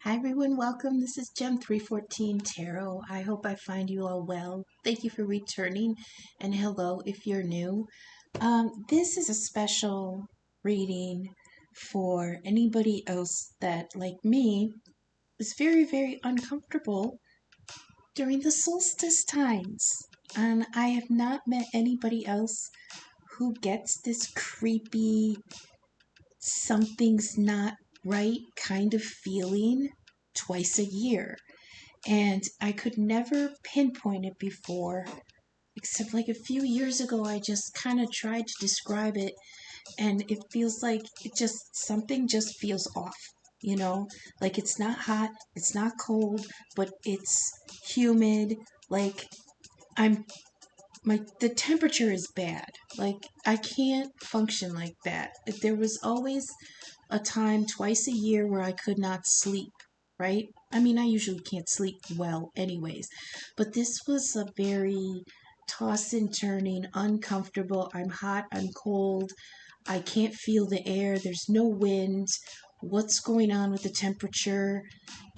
Hi everyone, welcome. This is Gem 314 Tarot. I hope I find you all well. Thank you for returning, and hello if you're new. This is a special reading for anybody else that, like me, is very, very uncomfortable during the solstice times. And I have not met anybody else who gets this creepy, something's not right kind of feeling twice a year. And I could never pinpoint it before, except like a few years ago, I just kind of tried to describe it, and it feels like something just feels off, you know? Like it's not hot, it's not cold, but it's humid. Like I'm, the temperature is bad. Like I can't function like that. There was always a time twice a year where I could not sleep, right? I mean, I usually can't sleep well, anyways, but this was a very toss and turning, uncomfortable. I'm hot, I'm cold, I can't feel the air, there's no wind. What's going on with the temperature?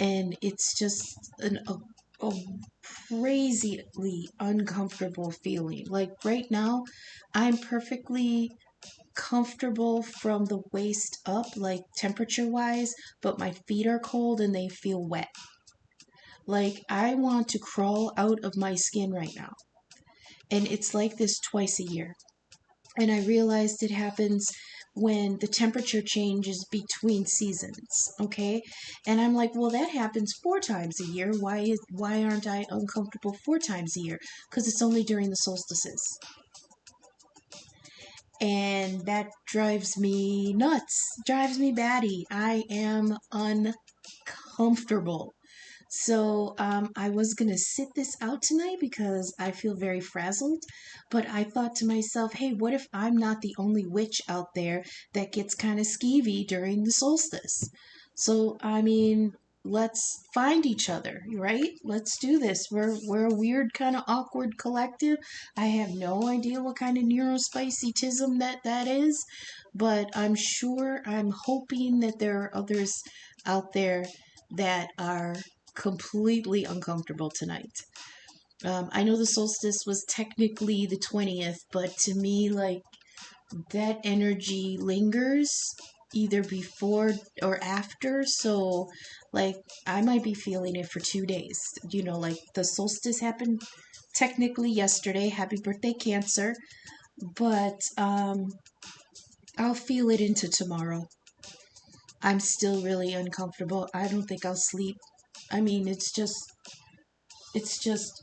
And it's just a crazily uncomfortable feeling. Like right now, I'm perfectly comfortable from the waist up, like temperature wise, but my feet are cold and they feel wet. Like I want to crawl out of my skin right now. And it's like this twice a year. And I realized it happens when the temperature changes between seasons, okay? And I'm like, well, that happens 4 times a year. Why aren't I uncomfortable 4 times a year? Because it's only during the solstices. And that drives me nuts, drives me batty. I am uncomfortable. So I was gonna sit this out tonight because I feel very frazzled, but I thought to myself, hey, what if I'm not the only witch out there that gets kind of skeevy during the solstice? So I mean, let's find each other, right? Let's do this. We're a weird kind of awkward collective. I have no idea what kind of neurospicytism that is, but I'm hoping that there are others out there that are completely uncomfortable tonight. I know the solstice was technically the 20th, but to me, like, that energy lingers either before or after. So, like, I might be feeling it for 2 days. Like the solstice happened technically yesterday. Happy birthday, Cancer. But I'll feel it into tomorrow. I'm still really uncomfortable. I don't think I'll sleep. I mean, it's just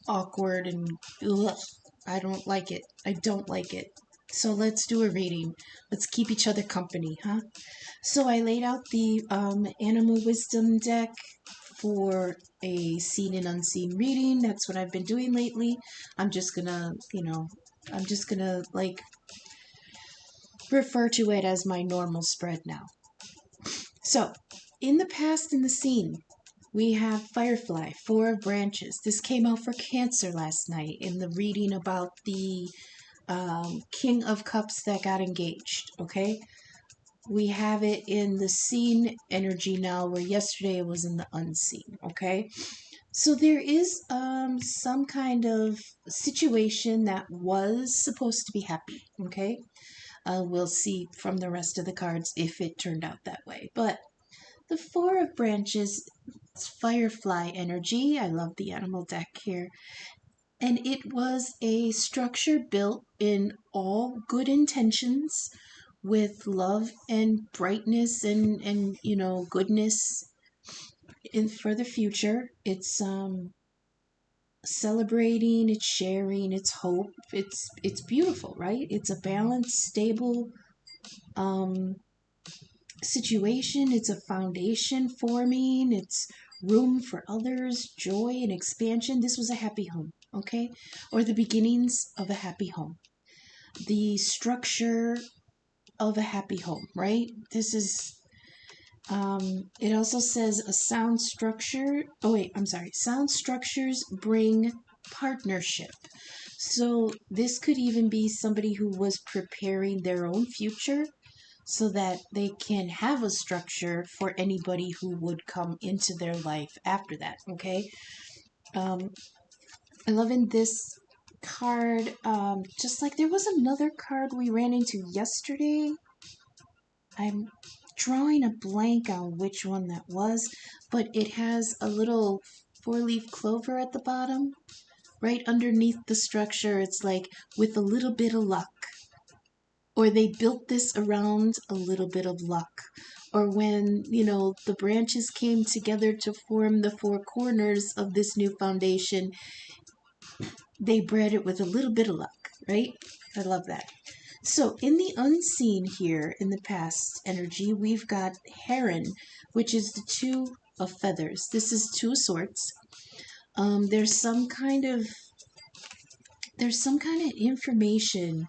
awkward and ugh, I don't like it. I don't like it. So let's do a reading. Let's keep each other company, huh? So I laid out the Animal Wisdom deck for a seen and unseen reading. That's what I've been doing lately. I'm just gonna, like refer to it as my normal spread now. So, in the past in the scene, we have Firefly, 4 branches. This came out for Cancer last night in the reading about the King of Cups that got engaged, okay? We have it in the seen energy now, where yesterday it was in the unseen, okay? So there is some kind of situation that was supposed to be happy, okay? We'll see from the rest of the cards if it turned out that way. But the 4 of branches, it's Firefly energy. I love the animal deck here. And it was a structure built in all good intentions with love and brightness and goodness in for the future. It's celebrating, it's sharing, it's hope. It's beautiful, right? It's a balanced, stable um situation. It's a foundation forming. It's room for others, joy and expansion. This was a happy home, okay? Or the beginnings of a happy home. The structure of a happy home, right? This is it also says a sound structure. Oh wait, I'm sorry. Sound structures bring partnership. So this could even be somebody who was preparing their own future. so that they can have a structure for anybody who would come into their life after that. Okay. um I love in this card, just like there was another card we ran into yesterday. I'm drawing a blank on which one that was, but it has a little four-leaf clover at the bottom. Right underneath the structure, it's like, with a little bit of luck. Or they built this around a little bit of luck. Or when, the branches came together to form the four corners of this new foundation, they bred it with a little bit of luck, right? I love that. So in the unseen here, in the past energy, we've got Heron, which is the two of feathers. This is two of swords. There's some kind of information.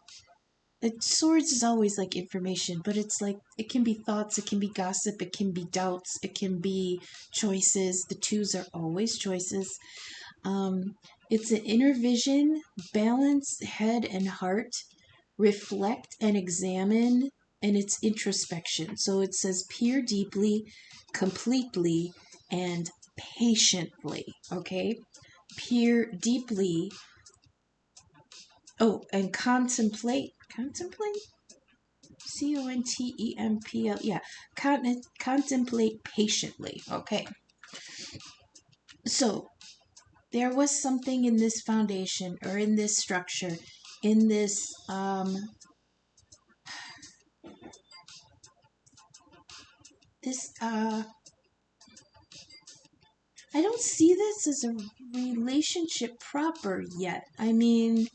Swords is always like information, but it's like, it can be thoughts, it can be gossip, it can be doubts, it can be choices. The twos are always choices. It's an inner vision, balance head and heart, reflect and examine, and it's introspection. So it says peer deeply, completely, and patiently. Okay? Peer deeply. Oh, and contemplate. Contemplate? Contempl. Yeah. Contemplate patiently. Okay. So there was something in this foundation, or in this structure, in this I don't see this as a relationship proper yet. I mean,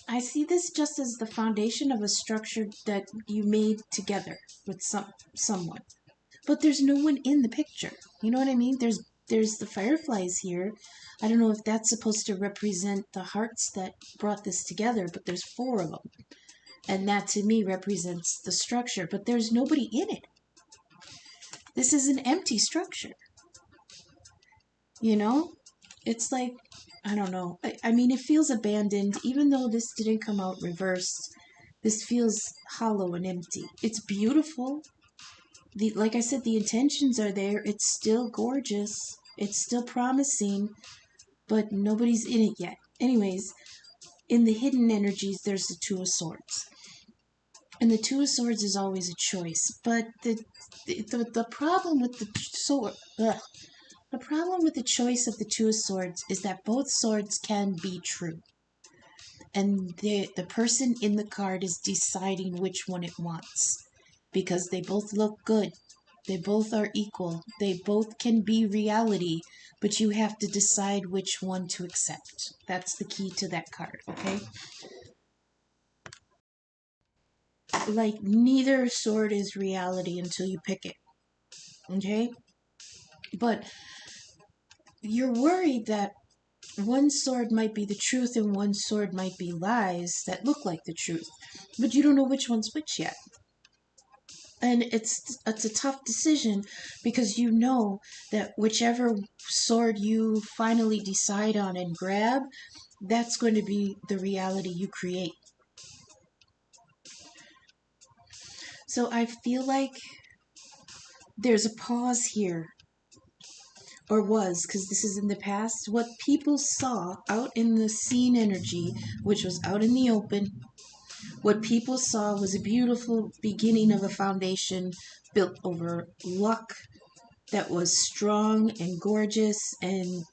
I see this just as the foundation of a structure that you made together with someone. But there's no one in the picture. You know what I mean? There's the fireflies here. I don't know if that's supposed to represent the hearts that brought this together, but there's four of them. And that to me represents the structure, but there's nobody in it. This is an empty structure. You know? It's like, I don't know. I mean, it feels abandoned. Even though this didn't come out reversed, this feels hollow and empty. It's beautiful. Like I said, the intentions are there. It's still gorgeous. It's still promising, but nobody's in it yet. Anyways, in the hidden energies, there's the Two of Swords. And the Two of Swords is always a choice. But the problem with the sword... The problem with the choice of the Two of Swords is that both swords can be true. And the person in the card is deciding which one it wants. Because they both look good. They both are equal. They both can be reality. But you have to decide which one to accept. That's the key to that card, okay? Like, neither sword is reality until you pick it. Okay? But you're worried that one sword might be the truth and one sword might be lies that look like the truth. But you don't know which one's which yet. And it's a tough decision, because you know that whichever sword you finally decide on and grab, that's going to be the reality you create. So I feel like there's a pause here, or was, because this is in the past. What people saw out in the scene energy, which was out in the open, what people saw was a beautiful beginning of a foundation built over luck that was strong and gorgeous and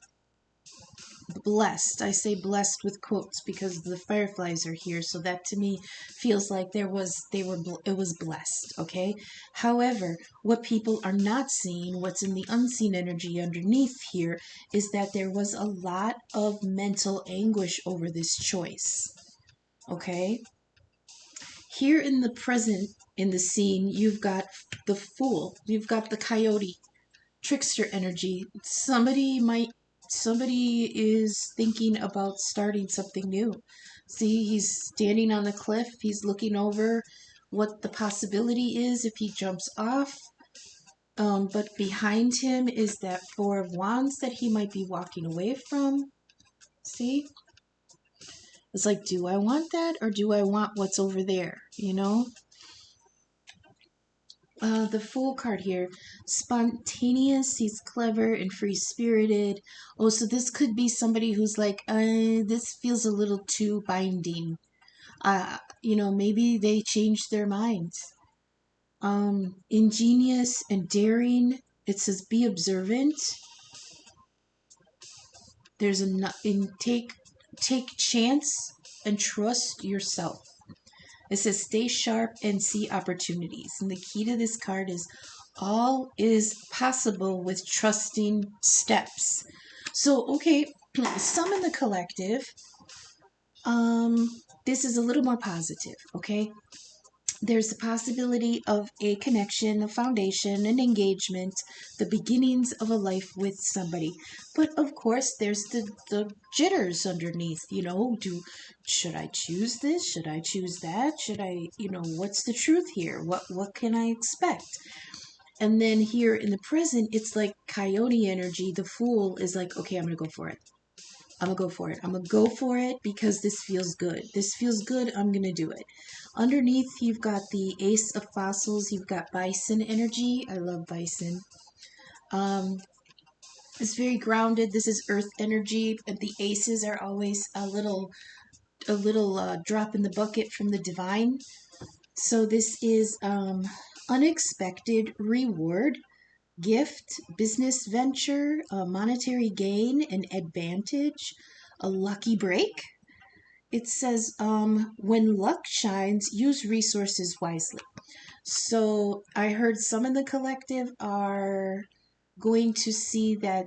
blessed. I say blessed with quotes because the fireflies are here, so that to me feels like it was blessed, okay? However, what people are not seeing, what's in the unseen energy underneath here, is that there was a lot of mental anguish over this choice, okay? Here in the present, in the scene, you've got the fool, you've got the coyote, trickster energy. Somebody is thinking about starting something new. See, he's standing on the cliff, he's looking over what the possibility is if he jumps off. But behind him is that Four of Wands that he might be walking away from. See? It's like, do I want that, or do I want what's over there? You know? The Fool card here. Spontaneous, he's clever and free-spirited. Oh, so this could be somebody who's like, this feels a little too binding. Maybe they changed their minds. Ingenious and daring. It says be observant. There's take chance and trust yourself. It says stay sharp and see opportunities. And the key to this card is all is possible with trusting steps. So, okay, some in the collective, this is a little more positive, okay? There's the possibility of a connection, a foundation, an engagement, the beginnings of a life with somebody. But of course, there's the jitters underneath, should I choose this? Should I choose that? Should I, what's the truth here? What can I expect? And then here in the present, it's like coyote energy. The Fool is like, okay, I'm going to go for it. I'm going to go for it. I'm going to go for it because this feels good. This feels good. I'm going to do it. Underneath, you've got the Ace of Fossils. You've got Bison energy. I love Bison. It's very grounded. This is Earth energy. And the aces are always a little drop in the bucket from the divine. So this is unexpected reward, gift, business venture, a monetary gain, an advantage, a lucky break. It says, when luck shines, use resources wisely. So I heard some in the collective are going to see that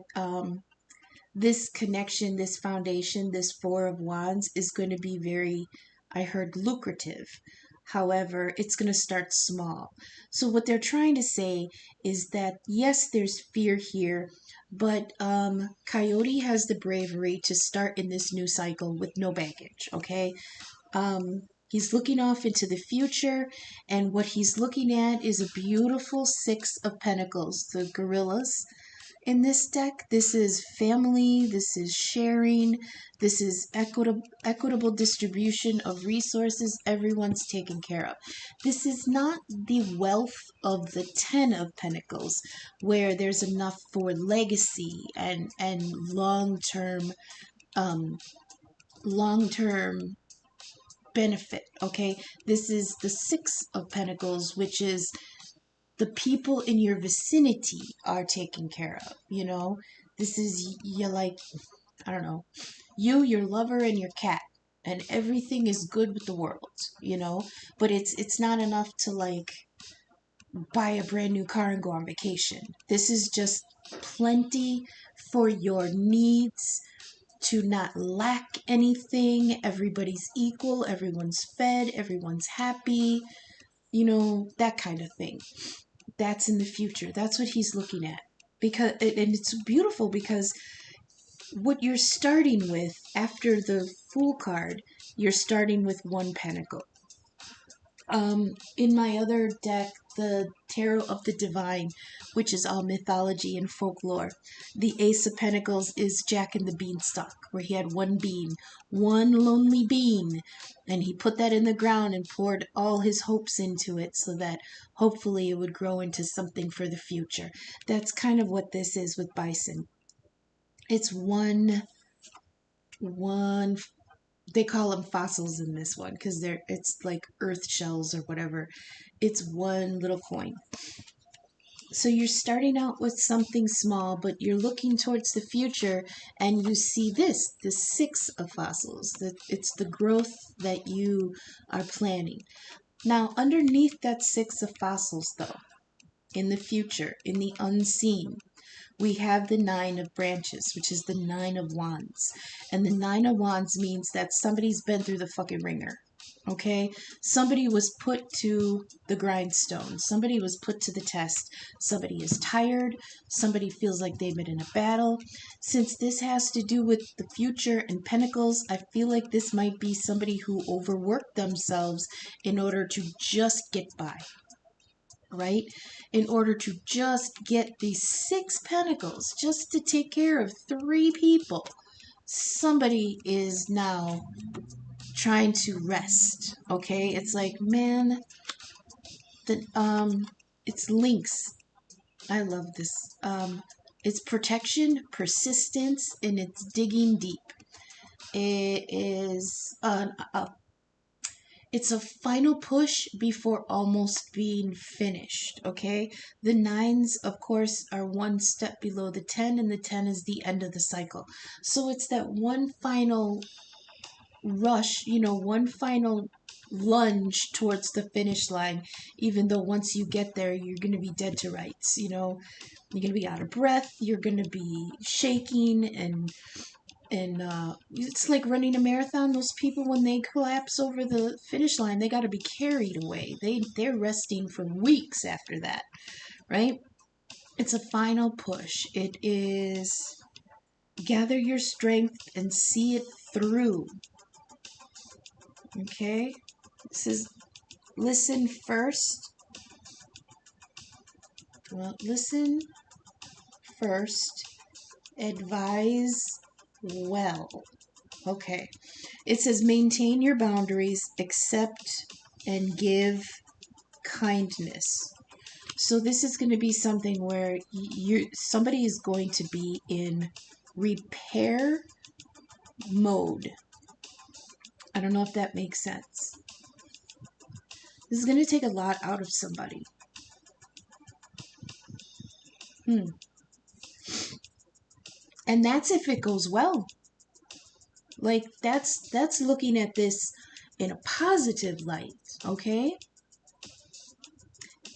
this connection, this foundation, this Four of Wands is going to be very, I heard, lucrative. However, it's going to start small. So what they're trying to say is that, yes, there's fear here, but Coyote has the bravery to start in this new cycle with no baggage, okay? He's looking off into the future, and what he's looking at is a beautiful Six of Pentacles, the gorillas in this deck. This is family, this is sharing, this is equitable distribution of resources. Everyone's taken care of. This is not the wealth of the Ten of Pentacles, where there's enough for legacy and um, long-term benefit, okay? This is the Six of Pentacles, which is the people in your vicinity are taken care of, This is, you like, I don't know, you, your lover, and your cat, and everything is good with the world. But it's not enough to, like, buy a brand new car and go on vacation. This is just plenty for your needs, to not lack anything. Everybody's equal, everyone's fed, everyone's happy, that kind of thing. That's in the future. That's what he's looking at. And it's beautiful because what you're starting with after the Fool card, you're starting with one pentacle. In my other deck, the Tarot of the Divine, which is all mythology and folklore, the Ace of Pentacles is Jack and the Beanstalk, where he had one bean, one lonely bean, and he put that in the ground and poured all his hopes into it so that hopefully it would grow into something for the future. That's kind of what this is with Bison. It's one they call them fossils in this one because it's like earth shells or whatever. It's one little coin. So you're starting out with something small, but you're looking towards the future, and you see the Six of Fossils. It's the growth that you are planning. Now, underneath that Six of Fossils, though, in the future, in the unseen, we have the Nine of Branches, which is the Nine of Wands. And the Nine of Wands means that somebody's been through the fucking ringer. Okay? Somebody was put to the grindstone. Somebody was put to the test. Somebody is tired. Somebody feels like they've been in a battle. Since this has to do with the future and pentacles, I feel like this might be somebody who overworked themselves in order to just get by. Right? In order to just get these Six Pentacles, just to take care of 3 people. Somebody is now trying to rest, okay? It's like, man, it's links. I love this. It's protection, persistence, and it's digging deep. It is it's a final push before almost being finished, okay? The nines, of course, are one step below the 10, and the 10 is the end of the cycle. So it's that one final rush, one final lunge towards the finish line, even though once you get there, you're going to be dead to rights, You're going to be out of breath, you're going to be shaking, and it's like running a marathon. Those people, when they collapse over the finish line, they got to be carried away. They're resting for weeks after that, right? It's a final push. It is gather your strength and see it through. Okay? This is listen first. Well, listen first. Advise well. Okay. It says maintain your boundaries, accept and give kindness. So this is going to be something where somebody is going to be in repair mode. I don't know if that makes sense. This is going to take a lot out of somebody. And that's if it goes well. Like that's looking at this in a positive light, okay?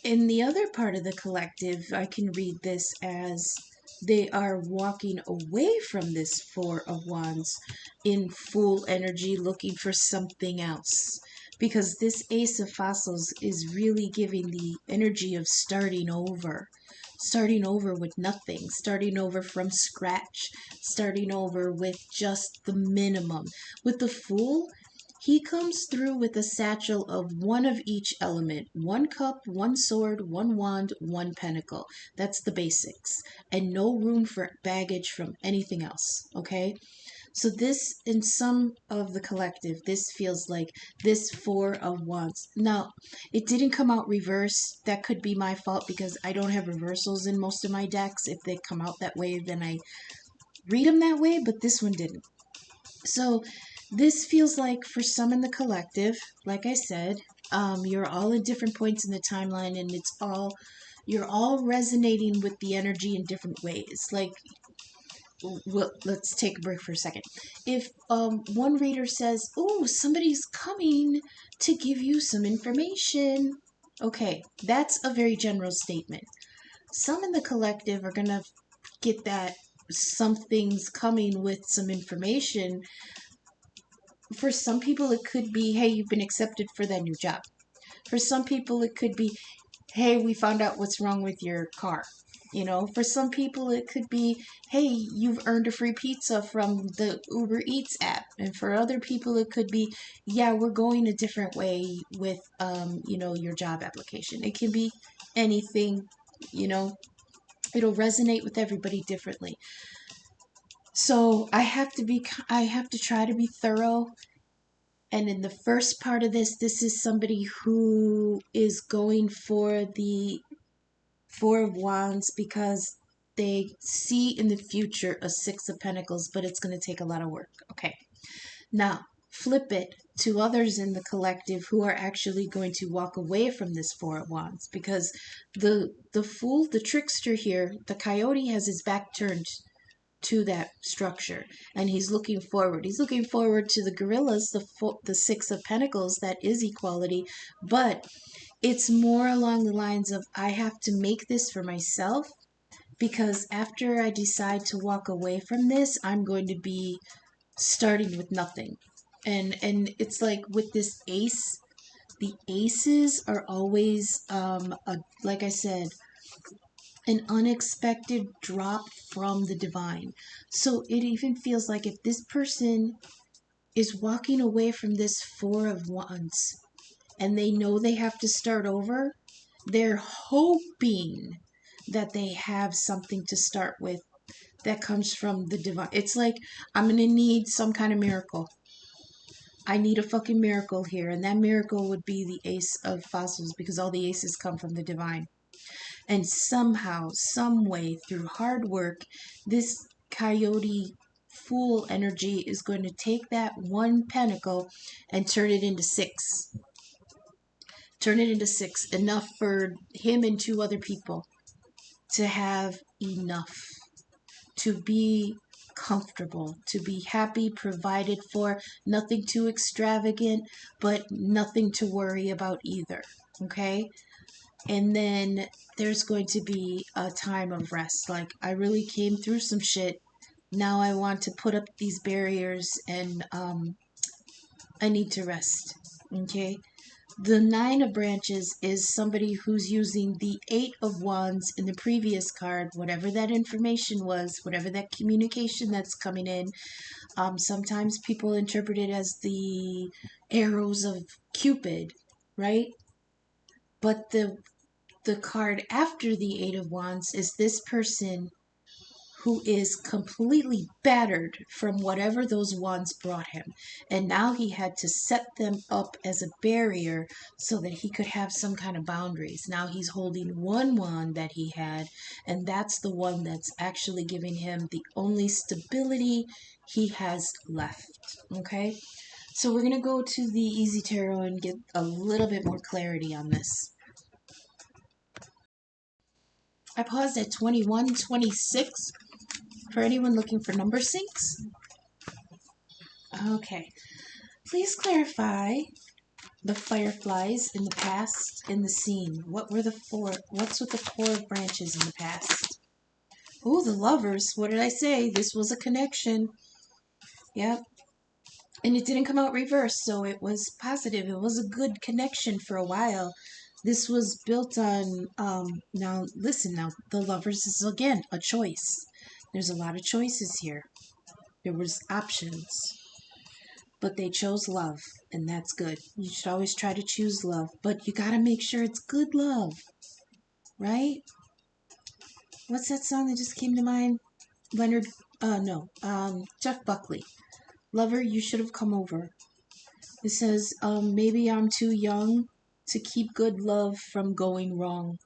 In the other part of the collective, I can read this as they are walking away from this Four of Wands in full energy, looking for something else. Because this Ace of Fossils is really giving the energy of starting over with nothing, starting over from scratch, starting over with just the minimum. With the Fool, he comes through with a satchel of one of each element. One cup, one sword, one wand, one pentacle. That's the basics. And no room for baggage from anything else, okay? So this, in some of the collective, this feels like this Four of Wands. Now, it didn't come out reverse. That could be my fault because I don't have reversals in most of my decks. If they come out that way, then I read them that way, but this one didn't. So this feels like for some in the collective, like I said, you're all at different points in the timeline, and you're all resonating with the energy in different ways. Like, well, let's take a break for a second. If one reader says, "Oh, somebody's coming to give you some information," okay, that's a very general statement. Some in the collective are gonna get that something's coming with some information. For some people, it could be, hey, you've been accepted for that new job. For some people, it could be, hey, we found out what's wrong with your car. For some people, it could be, hey, you've earned a free pizza from the Uber Eats app. And for other people, it could be, yeah, we're going a different way with, your job application. It can be anything, it'll resonate with everybody differently. So I have to try to be thorough. And in the first part of this is somebody who is going for the Four of Wands because they see in the future a Six of Pentacles, but it's going to take a lot of work. Okay. Now, flip it to others in the collective who are actually going to walk away from this Four of Wands, because the fool, the trickster here, the coyote, has his back turned to that structure, and he's looking forward. He's looking forward to the gorillas, the Six of Pentacles. That is equality, but it's more along the lines of, I have to make this for myself, because after I decide to walk away from this, I'm going to be starting with nothing. And it's like with this ace, the aces are always like I said, an unexpected drop from the divine. So it even feels like if this person is walking away from this Four of Wands and they know they have to start over, they're hoping that they have something to start with that comes from the divine. It's like, I'm going to need some kind of miracle. I need a fucking miracle here. And that miracle would be the Ace of Fossils, because all the aces come from the divine. And somehow, some way, through hard work, this coyote fool energy is going to take that one pentacle and turn it into six. Turn it into six. Enough for him and two other people to have enough, to be comfortable, to be happy, provided for, nothing too extravagant, but nothing to worry about either. Okay? And then there's going to be a time of rest. Like, I really came through some shit. Now I want to put up these barriers and I need to rest. Okay? The Nine of Branches is somebody who's using the Eight of Wands in the previous card, whatever that information was, whatever that communication that's coming in. Sometimes people interpret it as the arrows of Cupid, right? But the card after the Eight of Wands is this person who is completely battered from whatever those wands brought him. And now he had to set them up as a barrier so that he could have some kind of boundaries. Now he's holding one wand that he had, and that's the one that's actually giving him the only stability he has left. Okay? So we're going to go to the Easy Tarot and get a little bit more clarity on this. I paused at 21:26. For anyone looking for number syncs? Okay. Please clarify the fireflies in the past in the scene. What's with the 4 branches in the past? Oh, the lovers. What did I say? This was a connection. Yep. And it didn't come out reverse, so it was positive. It was a good connection for a while. This was built on, now listen, now the lovers is again a choice. There's a lot of choices here. There was options, but they chose love, and that's good. You should always try to choose love, but you gotta make sure it's good love, right? What's that song that just came to mind? Jeff Buckley. Lover, you should have come over. It says, maybe I'm too young to keep good love from going wrong,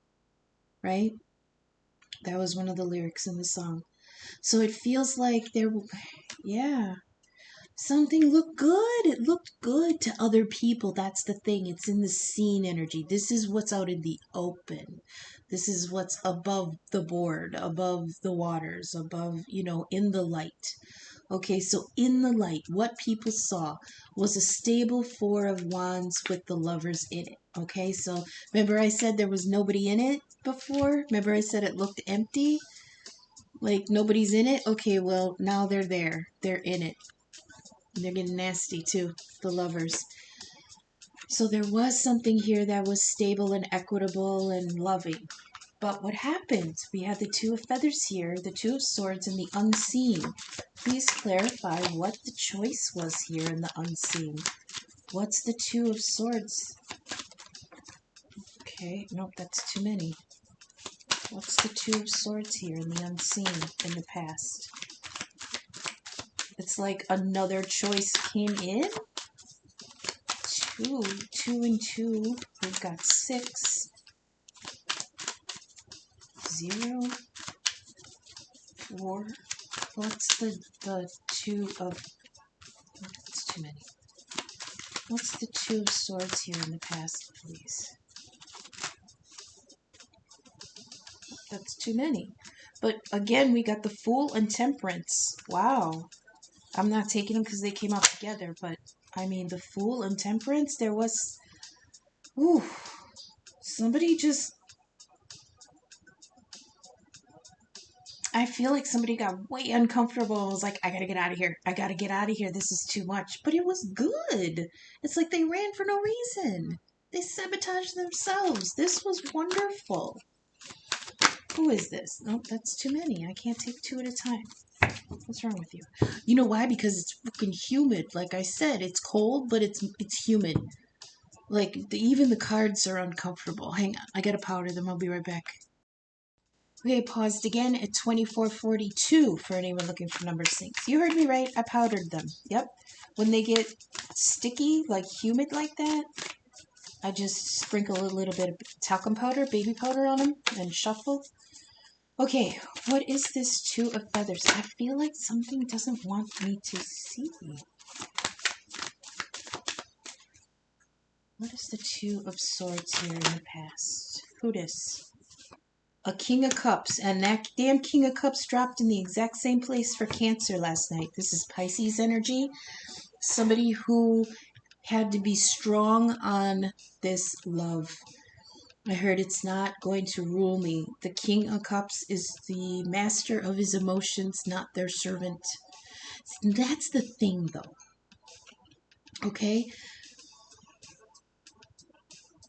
right? That was one of the lyrics in the song. So it feels like yeah. Something looked good. It looked good to other people. That's the thing. It's in the scene energy. This is what's out in the open. This is what's above the board, above the waters, above, in the light. Okay, so in the light, what people saw was a stable 4 of wands with the lovers in it. Okay, so remember I said there was nobody in it before? Remember I said it looked empty? Like nobody's in it? Okay, well, now they're there. They're in it. They're getting nasty too, the lovers. So there was something here that was stable and equitable and loving. But what happened? We had the 2 of feathers here, the 2 of swords, and the unseen. Please clarify what the choice was here in the unseen. What's the 2 of swords? Okay, nope, that's too many. What's the 2 of swords here in the unseen in the past? It's like another choice came in. 2 and 2. We've got 6. 0. 4. What's the 2 of... That's too many. What's the 2 of swords here in the past, please? That's too many. But again, we got the Fool and Temperance. Wow. I'm not taking them because they came out together, but I mean, the Fool and Temperance, there was... Ooh. Somebody just... I feel like somebody got way uncomfortable. I was like, I gotta get out of here. I gotta get out of here. This is too much. But it was good. It's like they ran for no reason. They sabotaged themselves. This was wonderful. Who is this? Nope, that's too many. I can't take 2 at a time. What's wrong with you? You know why? Because it's fucking humid. Like I said, it's cold, but it's humid. Like, even the cards are uncomfortable. Hang on. I gotta powder them. I'll be right back. Okay, paused again at 24:42 for anyone looking for number syncs. You heard me right. I powdered them. Yep. When they get sticky, like humid like that, I just sprinkle a little bit of talcum powder, baby powder on them and shuffle. Okay, what is this Two of Feathers? I feel like something doesn't want me to see. What is the Two of Swords here in the past? Who dis? A King of Cups, and that damn King of Cups dropped in the exact same place for Cancer last night. This is Pisces energy. Somebody who had to be strong on this love. I heard it's not going to rule me. The King of Cups is the master of his emotions, not their servant. That's the thing, though. Okay?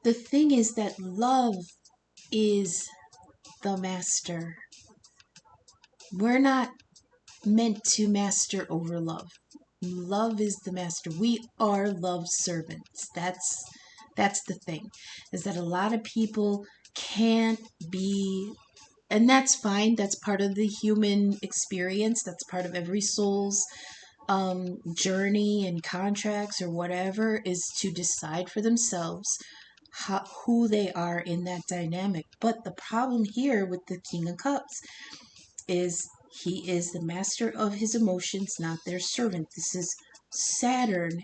The thing is that love is the master. We're not meant to master over love. Love is the master. We are love's servants. That's the thing. Is that a lot of people can't be, and that's fine. That's part of the human experience. That's part of every soul's journey and contracts or whatever, is to decide for themselves who they are in that dynamic. But the problem here with the King of Cups is he is the master of his emotions, not their servant. This is Saturn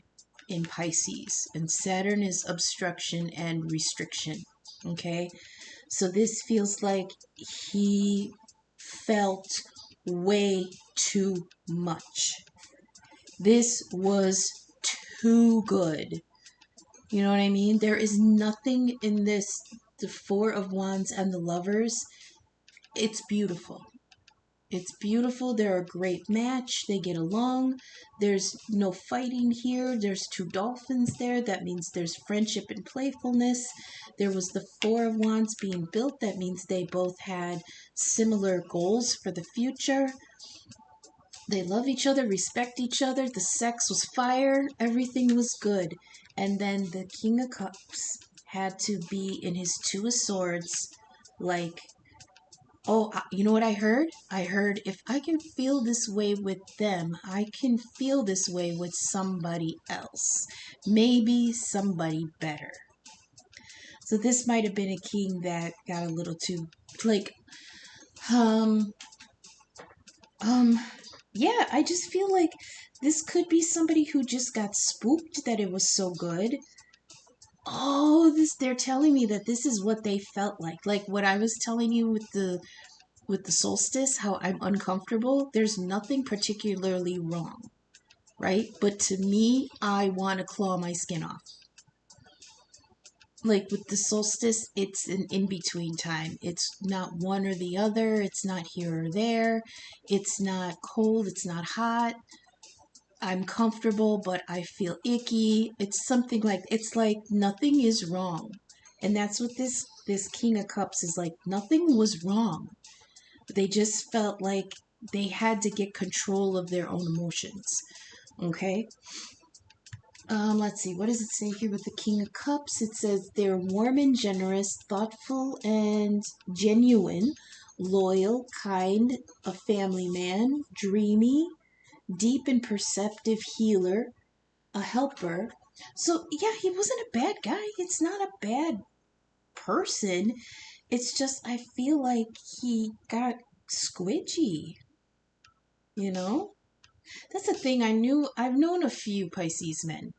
in Pisces, and Saturn is obstruction and restriction. Okay, so this feels like he felt way too much. This was too good. You know what I mean? There is nothing in this, the Four of Wands and the Lovers. It's beautiful. It's beautiful. They're a great match. They get along. There's no fighting here. There's two dolphins there. That means there's friendship and playfulness. There was the Four of Wands being built. That means they both had similar goals for the future. They love each other, respect each other. The sex was fire. Everything was good. And then the King of Cups had to be in his Two of Swords, like, oh, you know what I heard? I heard if I can feel this way with them, I can feel this way with somebody else. Maybe somebody better. So this might have been a king that got a little too, like, yeah, I just feel like this could be somebody who just got spooked that it was so good. Oh, they're telling me that this is what they felt like. Like what I was telling you with the solstice, how I'm uncomfortable. There's nothing particularly wrong, right? But to me, I want to claw my skin off. Like with the solstice, it's an in-between time. It's not one or the other. It's not here or there. It's not cold. It's not hot. I'm comfortable, but I feel icky. It's something like, it's like nothing is wrong. And that's what this King of Cups is like. Nothing was wrong. They just felt like they had to get control of their own emotions. Okay? Let's see. What does it say here with the King of Cups? It says they're warm and generous, thoughtful and genuine, loyal, kind, a family man, dreamy, deep and perceptive healer, a helper. So, yeah, he wasn't a bad guy. It's not a bad person. It's just, I feel like he got squidgy, you know? That's the thing. I've known a few Pisces men,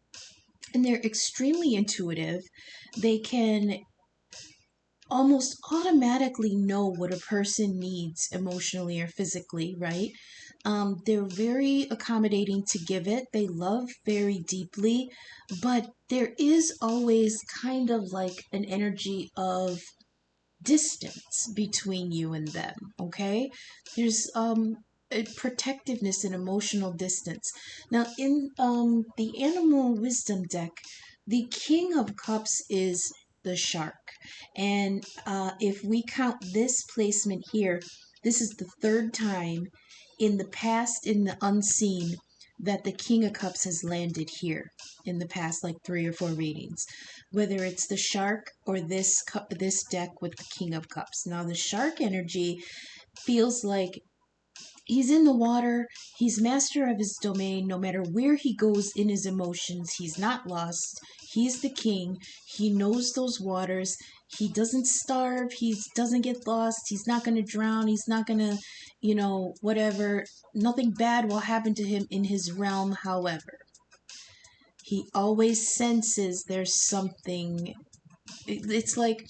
and they're extremely intuitive. They can almost automatically know what a person needs emotionally or physically, right? They're very accommodating to give it. They love very deeply, but there is always kind of like an energy of distance between you and them, okay? There's a protectiveness and emotional distance. Now, in the Animal Wisdom deck, the King of Cups is the shark. And if we count this placement here, this is the third time in the past, in the unseen, that the King of Cups has landed here in the past, like 3 or 4 readings, whether it's the shark or this deck with the King of Cups. Now, the shark energy feels like He's in the water. He's master of his domain. No matter where he goes in his emotions, he's not lost. He's the king. He knows those waters. He doesn't starve. He doesn't get lost. He's not going to drown. He's not going to, whatever. Nothing bad will happen to him in his realm, however. He always senses there's something. It's like,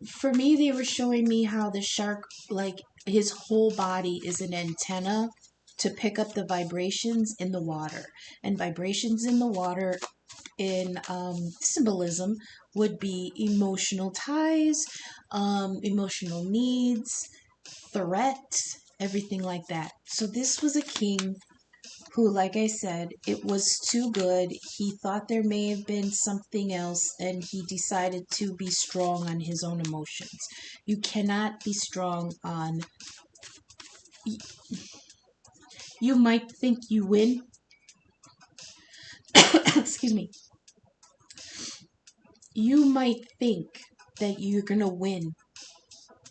for me, they were showing me how the shark, like, his whole body is an antenna to pick up the vibrations in the water. And vibrations in the water in symbolism would be emotional ties, emotional needs, threat, everything like that. So this was a king who, like I said, it was too good. He thought there may have been something else, and he decided to be strong on his own emotions. You cannot be strong on... You might think you win. Excuse me. You might think that you're going to win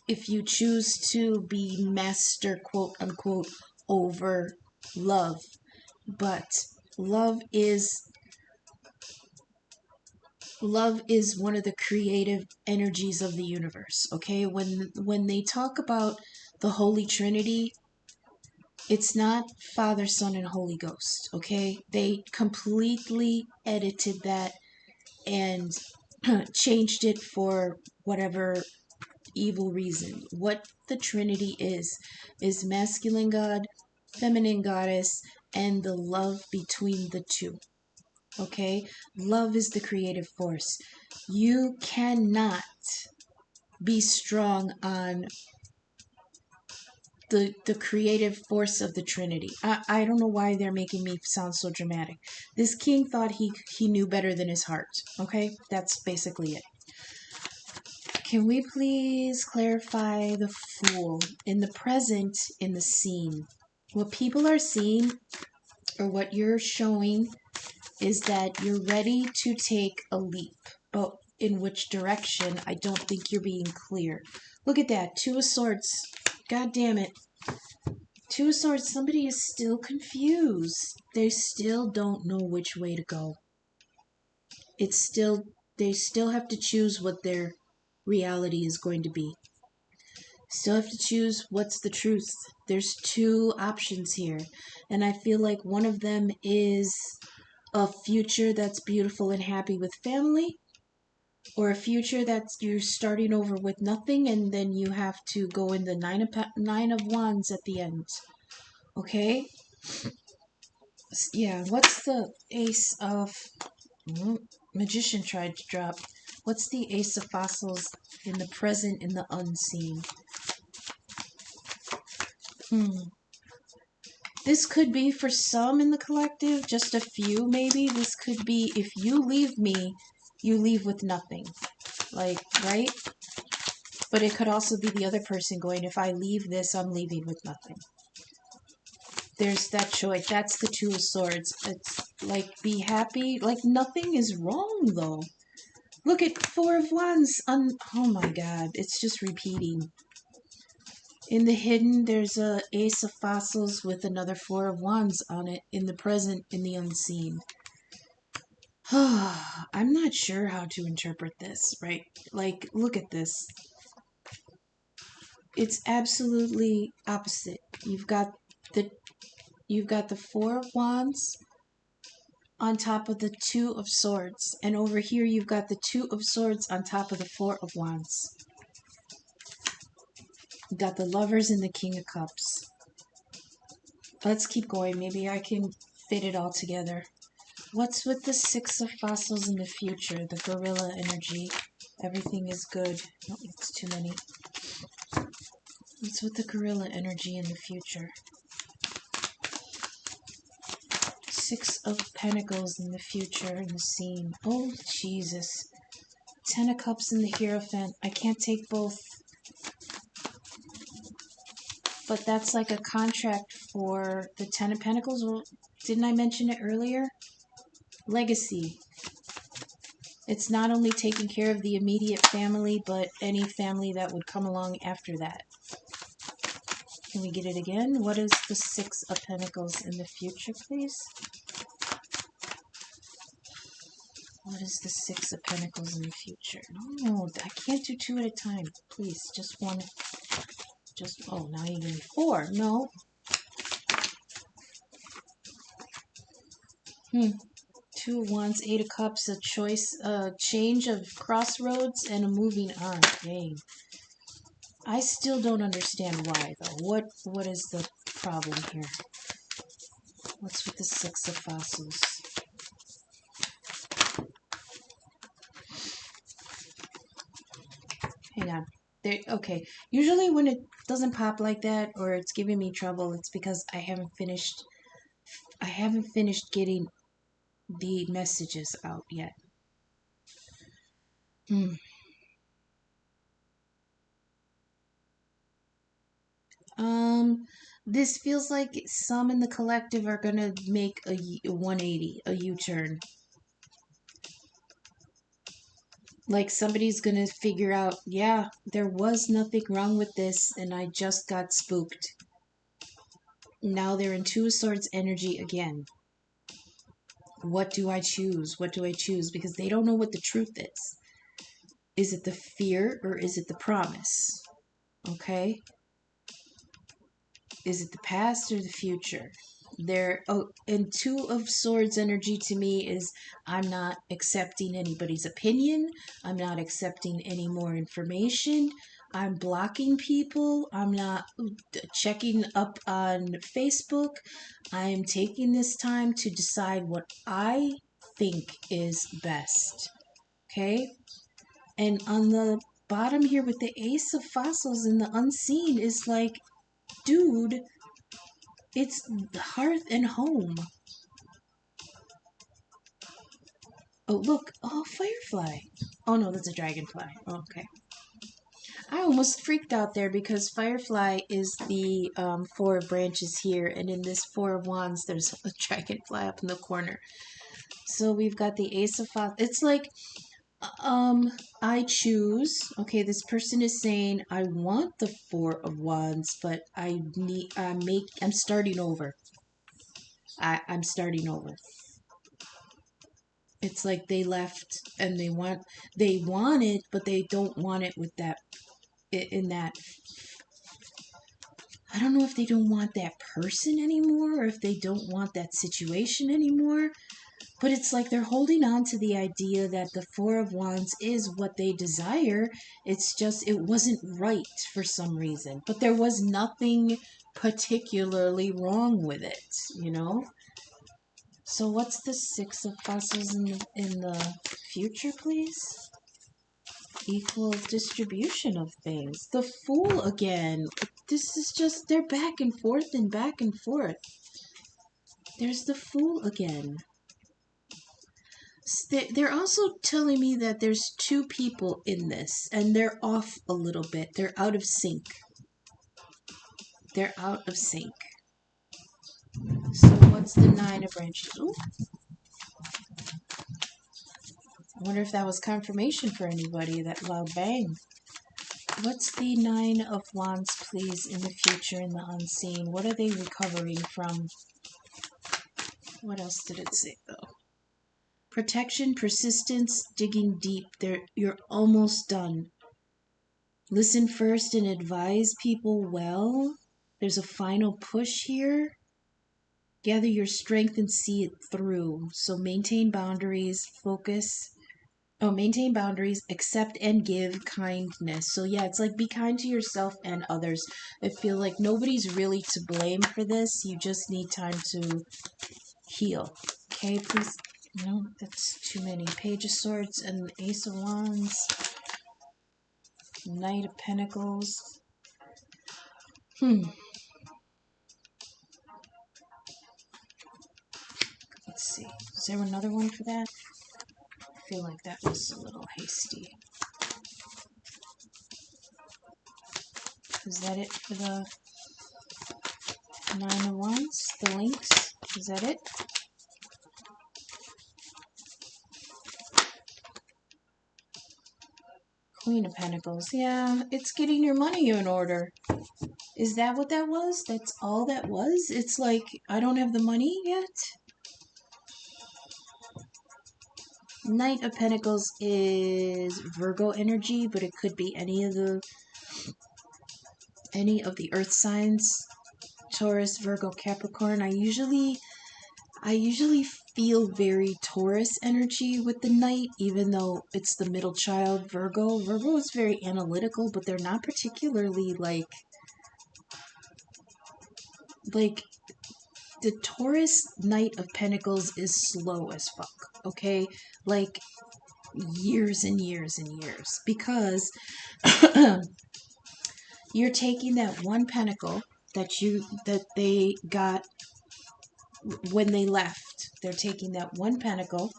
if you choose to be master, quote unquote, over love. But love is one of the creative energies of the universe, okay? When they talk about the Holy Trinity, it's not Father, Son, and Holy Ghost, okay? They completely edited that and changed it for whatever evil reason. What the Trinity is masculine God, feminine goddess, and the love between the two. Okay? Love is the creative force. You cannot be strong on the creative force of the Trinity. I don't know why they're making me sound so dramatic. This king thought he knew better than his heart. Okay? That's basically it. Can we please clarify the Fool in the present, in the scene? What people are seeing, or what you're showing, is that you're ready to take a leap. But in which direction, I don't think you're being clear. Look at that. Two of Swords. God damn it. Two of Swords. Somebody is still confused. They still don't know which way to go. They still have to choose what their reality is going to be. Still have to choose what's the truth. There's two options here. And I feel like one of them is a future that's beautiful and happy with family, or a future that's you're starting over with nothing, and then you have to go in the nine of wands at the end. Okay? Yeah, what's the ace of... Magician tried to drop. What's the ace of fossils in the present, in the unseen? This could be for some in the collective, just a few maybe. This could be, if you leave me, you leave with nothing. Like, right? But it could also be the other person going, if I leave this, I'm leaving with nothing. There's that choice. That's the Two of Swords. It's like, be happy. Like, nothing is wrong, though. Look at Four of Wands. Oh my god. It's just repeating. In the hidden, there's a Ace of Fossils with another Four of Wands on it. In the present, in the unseen. I'm not sure how to interpret this, right? Like, look at this. It's absolutely opposite. You've got the Four of Wands on top of the Two of Swords. And over here, you've got the Two of Swords on top of the Four of Wands. You've got the Lovers and the King of Cups. Let's keep going. Maybe I can fit it all together. What's with the Six of Fossils in the future? The gorilla energy. Everything is good. Oh, it's too many. What's with the gorilla energy in the future? Six of Pentacles in the future, in the scene. Oh, Jesus. Ten of Cups in the Hierophant. I can't take both. But that's like a contract for the Ten of Pentacles. Well, didn't I mention it earlier? Legacy. It's not only taking care of the immediate family, but any family that would come along after that. Can we get it again? What is the Six of Pentacles in the future, please? What is the Six of Pentacles in the future? No, I can't do two at a time. Please, just one. Just, oh, now you're doing four. No. Two of Wands, Eight of Cups, a choice, a change of crossroads, and a moving on. Dang. I still don't understand why, though. What is the problem here? What's with the Six of Fossils? Hang on. There, okay. Usually when it doesn't pop like that or it's giving me trouble, it's because I haven't finished getting the messages out yet. This feels like some in the collective are gonna make a 180, a U-turn. Like somebody's gonna figure out, yeah, there was nothing wrong with this and I just got spooked. Now they're in Two of Swords energy again. What do I choose? What do I choose? Because they don't know what the truth is. Is it the fear or is it the promise? Okay? Is it the past or the future? And Two of Swords energy to me is I'm not accepting anybody's opinion. I'm not accepting any more information. I'm blocking people. I'm not checking up on Facebook. I'm taking this time to decide what I think is best. Okay? And on the bottom here with the Ace of Fossils in the unseen is like, dude, it's hearth and home. Oh, look. Oh, firefly. Oh, no, that's a dragonfly. Oh, okay. I almost freaked out there because firefly is the Four of Branches here. And in this Four of Wands, there's a dragonfly up in the corner. So we've got the Ace of Fossils. It's like, I choose. Okay, this person is saying, I want the Four of Wands, but I'm starting over. I'm starting over. It's like they left and they want it, but they don't want it with that, in that. I don't know if they don't want that person anymore or if they don't want that situation anymore, but it's like they're holding on to the idea that the Four of Wands is what they desire. It's just, it wasn't right for some reason, but there was nothing particularly wrong with it, you know? So what's the Six of Fossils in the future, please? Equal distribution of things. The Fool again. This is just, they're back and forth and back and forth. There's the Fool again. They're also telling me that there's two people in this, and they're off a little bit. They're out of sync. They're out of sync. So what's the Nine of Branches? Ooh. I wonder if that was confirmation for anybody, that loud bang. What's the Nine of Wands, please, in the future, in the unseen? What are they recovering from? What else did it say, though? Protection, persistence, digging deep. You're almost done. Listen first and advise people well. There's a final push here. Gather your strength and see it through. So maintain boundaries, focus. Oh, maintain boundaries, accept and give kindness. So yeah, it's like be kind to yourself and others. I feel like nobody's really to blame for this. You just need time to heal. Okay, please. No, that's too many. Page of Swords and Ace of Wands. Knight of Pentacles. Let's see. Is there another one for that? I feel like that was a little hasty. Is that it for the Nine of Wands? The links? Is that it? Queen of Pentacles. Yeah, it's getting your money in order. Is that what that was? That's all that was? It's like, I don't have the money yet? Knight of Pentacles is Virgo energy, but it could be any of the earth signs. Taurus, Virgo, Capricorn. I usually feel very Taurus energy with the Knight, even though it's the middle child, Virgo. Virgo is very analytical, but they're not particularly like the Taurus Knight of Pentacles is slow as fuck, okay? Like years and years and years, because you're taking that one pentacle that they got when they left. They're taking that one pentacle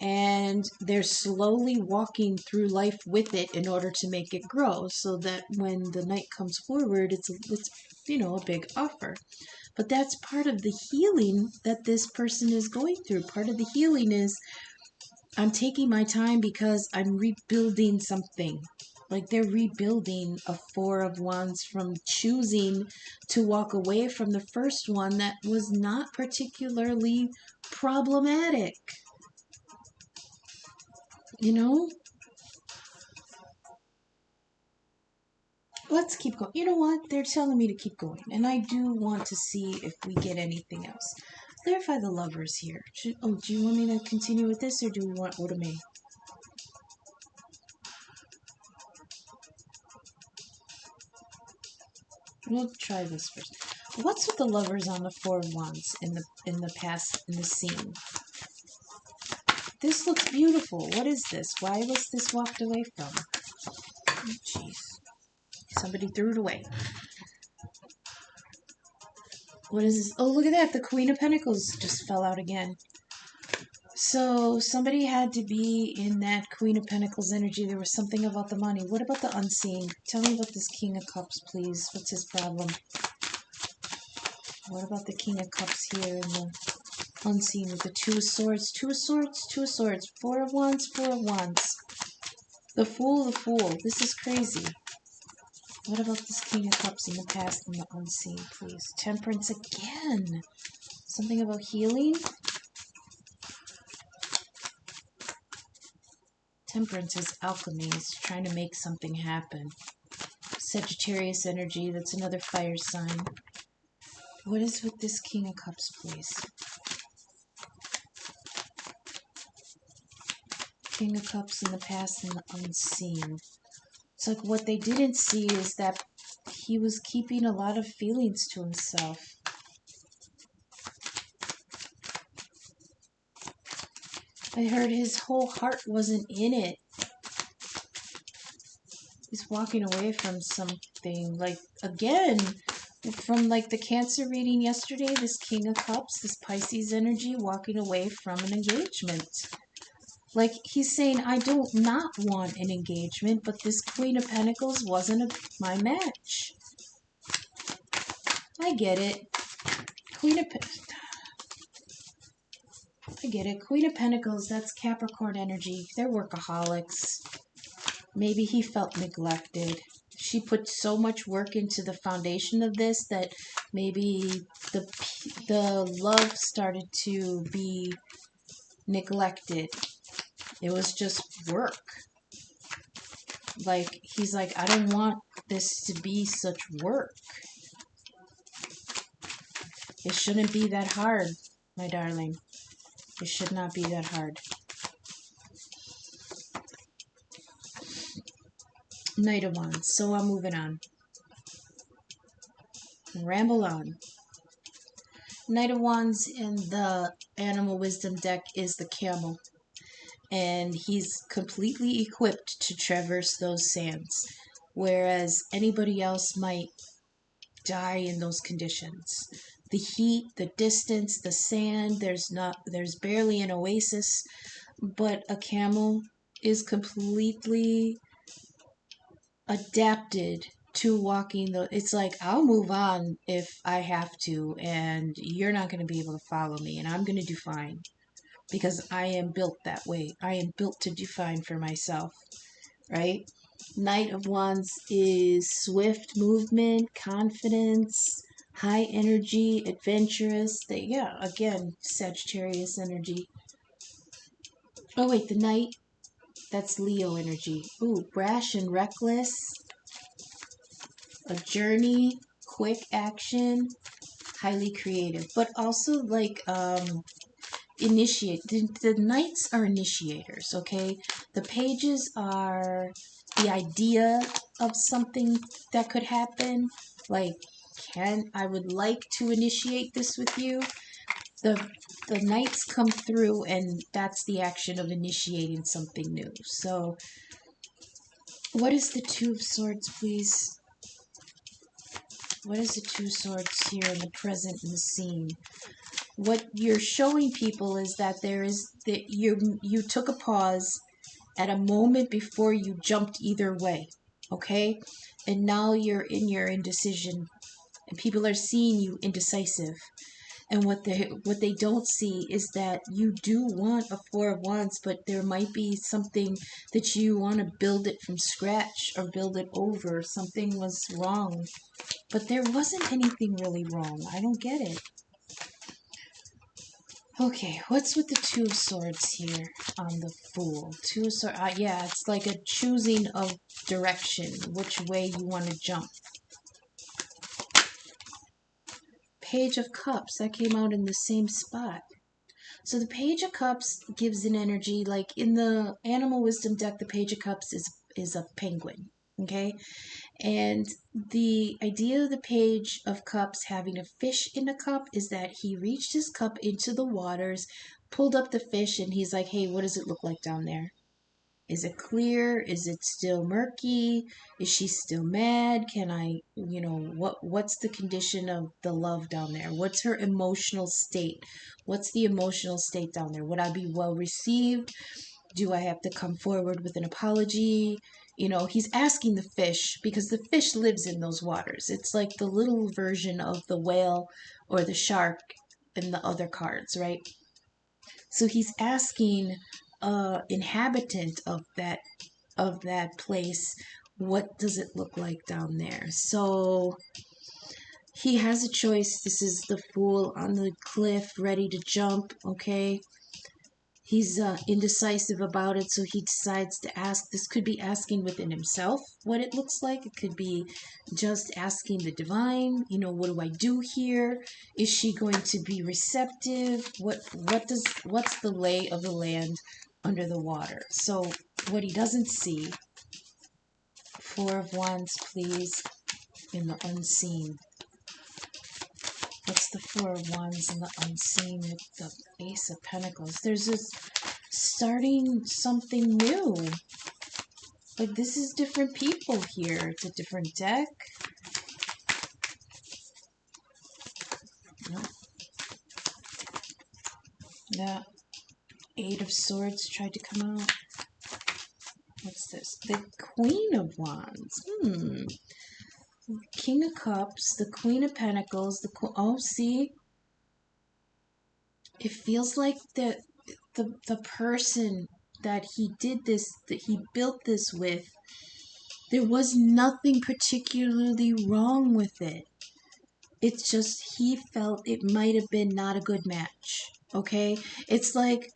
and they're slowly walking through life with it in order to make it grow, so that when the Knight comes forward, it's a big offer. But that's part of the healing that this person is going through. Part of the healing is, I'm taking my time because I'm rebuilding something. Like, they're rebuilding a Four of Wands from choosing to walk away from the first one that was not particularly problematic. You know? Let's keep going. You know what? They're telling me to keep going. And I do want to see if we get anything else. Clarify the Lovers here. Do you want me to continue with this, or do we want Oda-Mae? We'll try this first. What's with the Lovers on the Four of Wands in the past, in the scene? This looks beautiful. What is this? Why was this walked away from? Oh, jeez. Somebody threw it away. What is this? Oh, look at that. The Queen of Pentacles just fell out again. So somebody had to be in that Queen of Pentacles energy. There was something about the money. What about the unseen? Tell me about this King of Cups, please. What's his problem? What about the King of Cups here in the unseen with the Two of Swords? Two of Swords, Two of Swords. Four of Wands, Four of Wands. The Fool, the Fool. This is crazy. What about this King of Cups in the past and the unseen, please? Temperance again. Something about healing? Temperance is alchemy. It's trying to make something happen. Sagittarius energy. That's another fire sign. What is with this King of Cups, please? King of Cups in the past and the unseen. It's like what they didn't see is that he was keeping a lot of feelings to himself. I heard his whole heart wasn't in it. He's walking away from something. Like, again, from like the Cancer reading yesterday, this King of Cups, this Pisces energy, walking away from an engagement. Like, he's saying, I don't not want an engagement, but this Queen of Pentacles wasn't my match. I get it. I get it. Queen of Pentacles, that's Capricorn energy. They're workaholics. Maybe he felt neglected. She put so much work into the foundation of this that maybe the love started to be neglected. It was just work. Like, he's like, I don't want this to be such work. It shouldn't be that hard, my darling. It should not be that hard. Knight of Wands. So I'm moving on. Ramble on. Knight of Wands in the Animal Wisdom deck is the camel. And he's completely equipped to traverse those sands. Whereas anybody else might die in those conditions. The heat, the distance, the sand, there's barely an oasis. But a camel is completely adapted to walking it's like, I'll move on if I have to, and you're not going to be able to follow me, and I'm going to do fine because I am built that way. I am built to do fine for myself, right? Knight of Wands is swift movement, confidence, high energy, adventurous. Yeah, again, Sagittarius energy. Oh wait, the Knight, that's Leo energy. Ooh, brash and reckless, a journey, quick action, highly creative, but also like initiate. The knights are initiators, okay? The pages are the idea of something that could happen. Like, I would like to initiate this with you. The the knights come through, and that's the action of initiating something new. So, what is the Two of Swords, please? What is the Two of Swords here in the present in the scene? What you're showing people is that you took a pause at a moment before you jumped either way, okay? And now you're in your indecision, and people are seeing you indecisive. And what they don't see is that you do want a Four of Wands, but there might be something that you want to build it from scratch or build it over. Something was wrong, but there wasn't anything really wrong. I don't get it. Okay, what's with the Two of Swords here on the Fool? Two of Swords, yeah, it's like a choosing of direction, which way you want to jump. Page of Cups, that came out in the same spot. So the Page of Cups gives an energy, like in the Animal Wisdom deck, the Page of Cups is a penguin, okay? And the idea of the Page of Cups having a fish in a cup is that he reached his cup into the waters, pulled up the fish, and he's like, hey, what does it look like down there? Is it clear? Is it still murky? Is she still mad? Can I, what's the condition of the love down there? What's her emotional state? What's the emotional state down there? Would I be well received? Do I have to come forward with an apology? He's asking the fish because the fish lives in those waters. It's like the little version of the whale or the shark in the other cards, right? So he's asking inhabitant of that place, what does it look like down there? So he has a choice. This is the Fool on the cliff, ready to jump, okay? He's indecisive about it, so he decides to ask. This could be asking within himself what it looks like. It could be just asking the divine, what do I do here? Is she going to be receptive? What's the lay of the land under the water? So what he doesn't see, Four of Wands, please, in the unseen. What's the Four of Wands in the unseen with the Ace of Pentacles? There's this starting something new. Like, this is different people here. It's a different deck. No. The Eight of Swords tried to come out. What's this? The Queen of Wands. King of Cups, the Queen of Pentacles, see? It feels like the person that he did this, that he built this with, there was nothing particularly wrong with it. It's just he felt it might have been not a good match, okay? It's like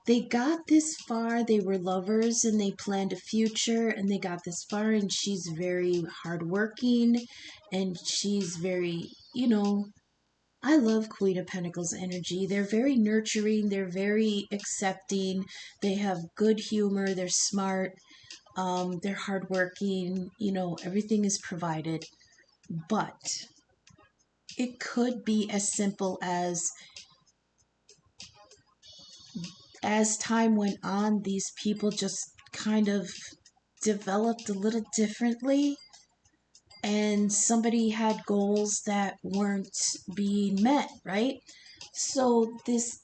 they got this far, they were lovers, and they planned a future, and they got this far, and she's very hardworking, and she's very, I love Queen of Pentacles energy. They're very nurturing, they're very accepting, they have good humor, they're smart, they're hardworking, everything is provided. But it could be as simple as time went on, these people just kind of developed a little differently, and somebody had goals that weren't being met, right? So this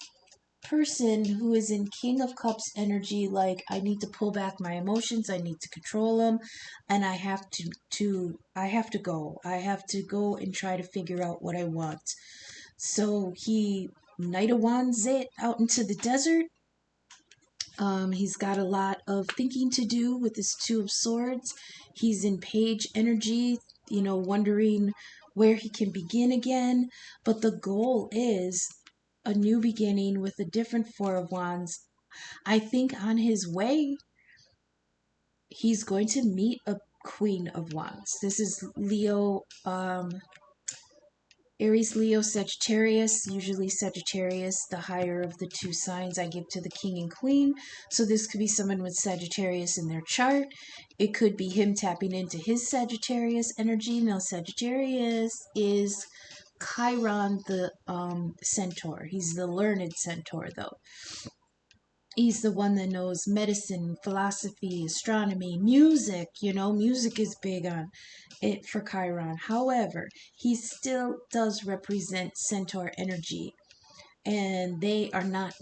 person who is in King of Cups energy, like, I need to pull back my emotions, I need to control them, and I have to go and try to figure out what I want. So he Knight of Wands it out into the desert. He's got a lot of thinking to do with this Two of Swords. He's in page energy, wondering where he can begin again. But the goal is a new beginning with a different Four of Wands. I think on his way, he's going to meet a Queen of Wands. This is Leo, Aries, Leo, Sagittarius. Usually Sagittarius, the higher of the two signs, I give to the King and Queen. So this could be someone with Sagittarius in their chart. It could be him tapping into his Sagittarius energy. Now Sagittarius is Chiron, the centaur. He's the learned centaur, though. He's the one that knows medicine, philosophy, astronomy, music. Music is big on it for Chiron. However, he still does represent centaur energy, and they are not.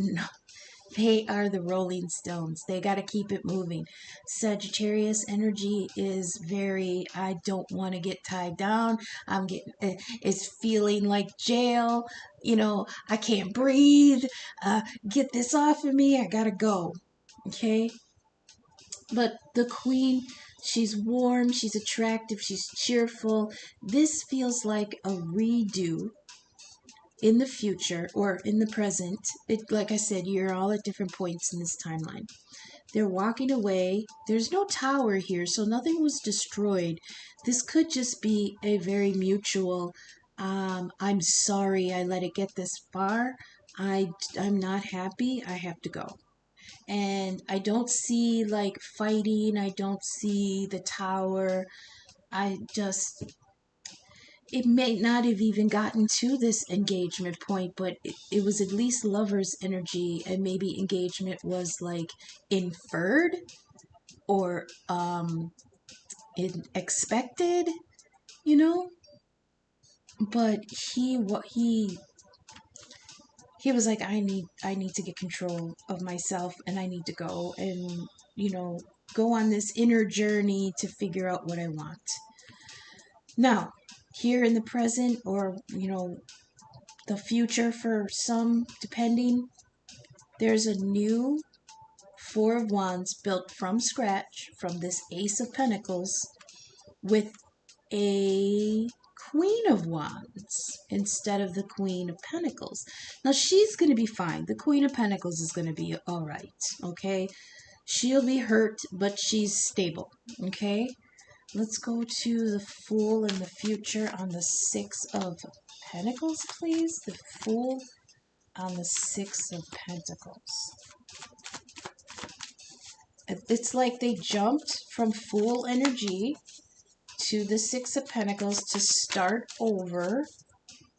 They are the Rolling Stones. They got to keep it moving. Sagittarius energy is very, I don't want to get tied down. It's feeling like jail. I can't breathe. Get this off of me. I got to go. Okay? But the Queen, she's warm, she's attractive, she's cheerful. This feels like a redo in the future or in the present. Like I said, you're all at different points in this timeline. They're walking away. There's no tower here, so nothing was destroyed. This could just be a very mutual, I'm sorry I let it get this far. I'm not happy. I have to go. And I don't see like fighting. I don't see the tower. It may not have even gotten to this engagement point, but it was at least lover's energy, and maybe engagement was like inferred or expected, But he was like, I need to get control of myself, and I need to go and go on this inner journey to figure out what I want. Now, here in the present, or the future for some, depending, there's a new Four of Wands built from scratch from this Ace of Pentacles with a Queen of Wands instead of the Queen of Pentacles. Now she's going to be fine. The Queen of Pentacles is going to be all right, okay? She'll be hurt, but she's stable, okay? Let's go to the Fool in the future on the Six of Pentacles, please. The Fool on the Six of Pentacles. It's like they jumped from Fool energy to the Six of Pentacles to start over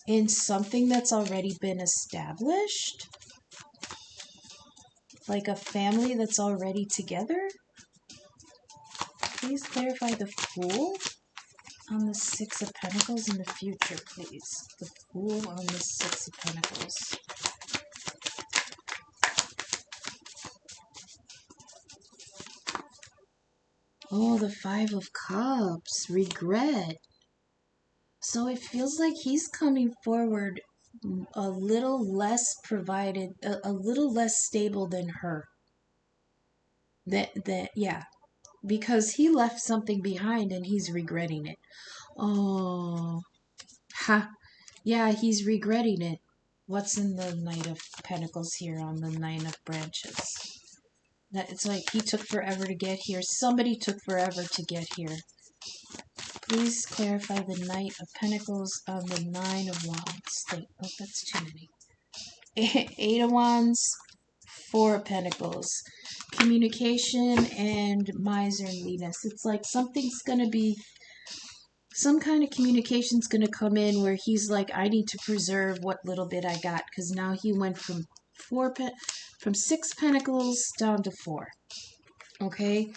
in something that's already been established. Like a family that's already together. Please clarify the Fool on the Six of Pentacles in the future, please. The Fool on the Six of Pentacles. Oh, the Five of Cups. Regret. So it feels like he's coming forward a little less provided, a little less stable than her. Yeah. Because he left something behind and he's regretting it. Oh. Ha. Yeah, he's regretting it. What's in the Knight of Pentacles here on the Nine of Branches? That it's like he took forever to get here. Somebody took forever to get here. Please clarify the Knight of Pentacles on the Nine of Wands. Oh, that's too many. Eight of Wands, Four of Pentacles. Communication and miserliness. It's like something's going to be, some kind of communication's going to come in where he's like, I need to preserve what little bit I got, because now he went from Six Pentacles down to Four. Okay?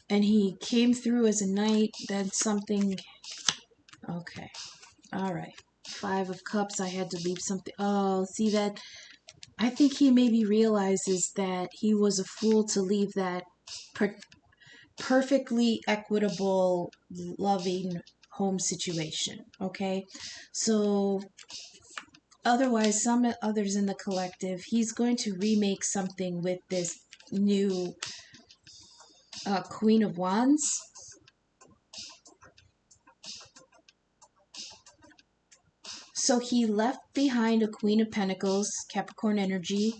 And he came through as a knight, then something. Okay. All right. Five of Cups, I had to leave something. Oh, see that? I think he maybe realizes that he was a fool to leave that perfectly equitable, loving home situation. Okay? So, otherwise, some others in the collective, he's going to remake something with this new Queen of Wands. So he left behind a Queen of Pentacles, Capricorn energy.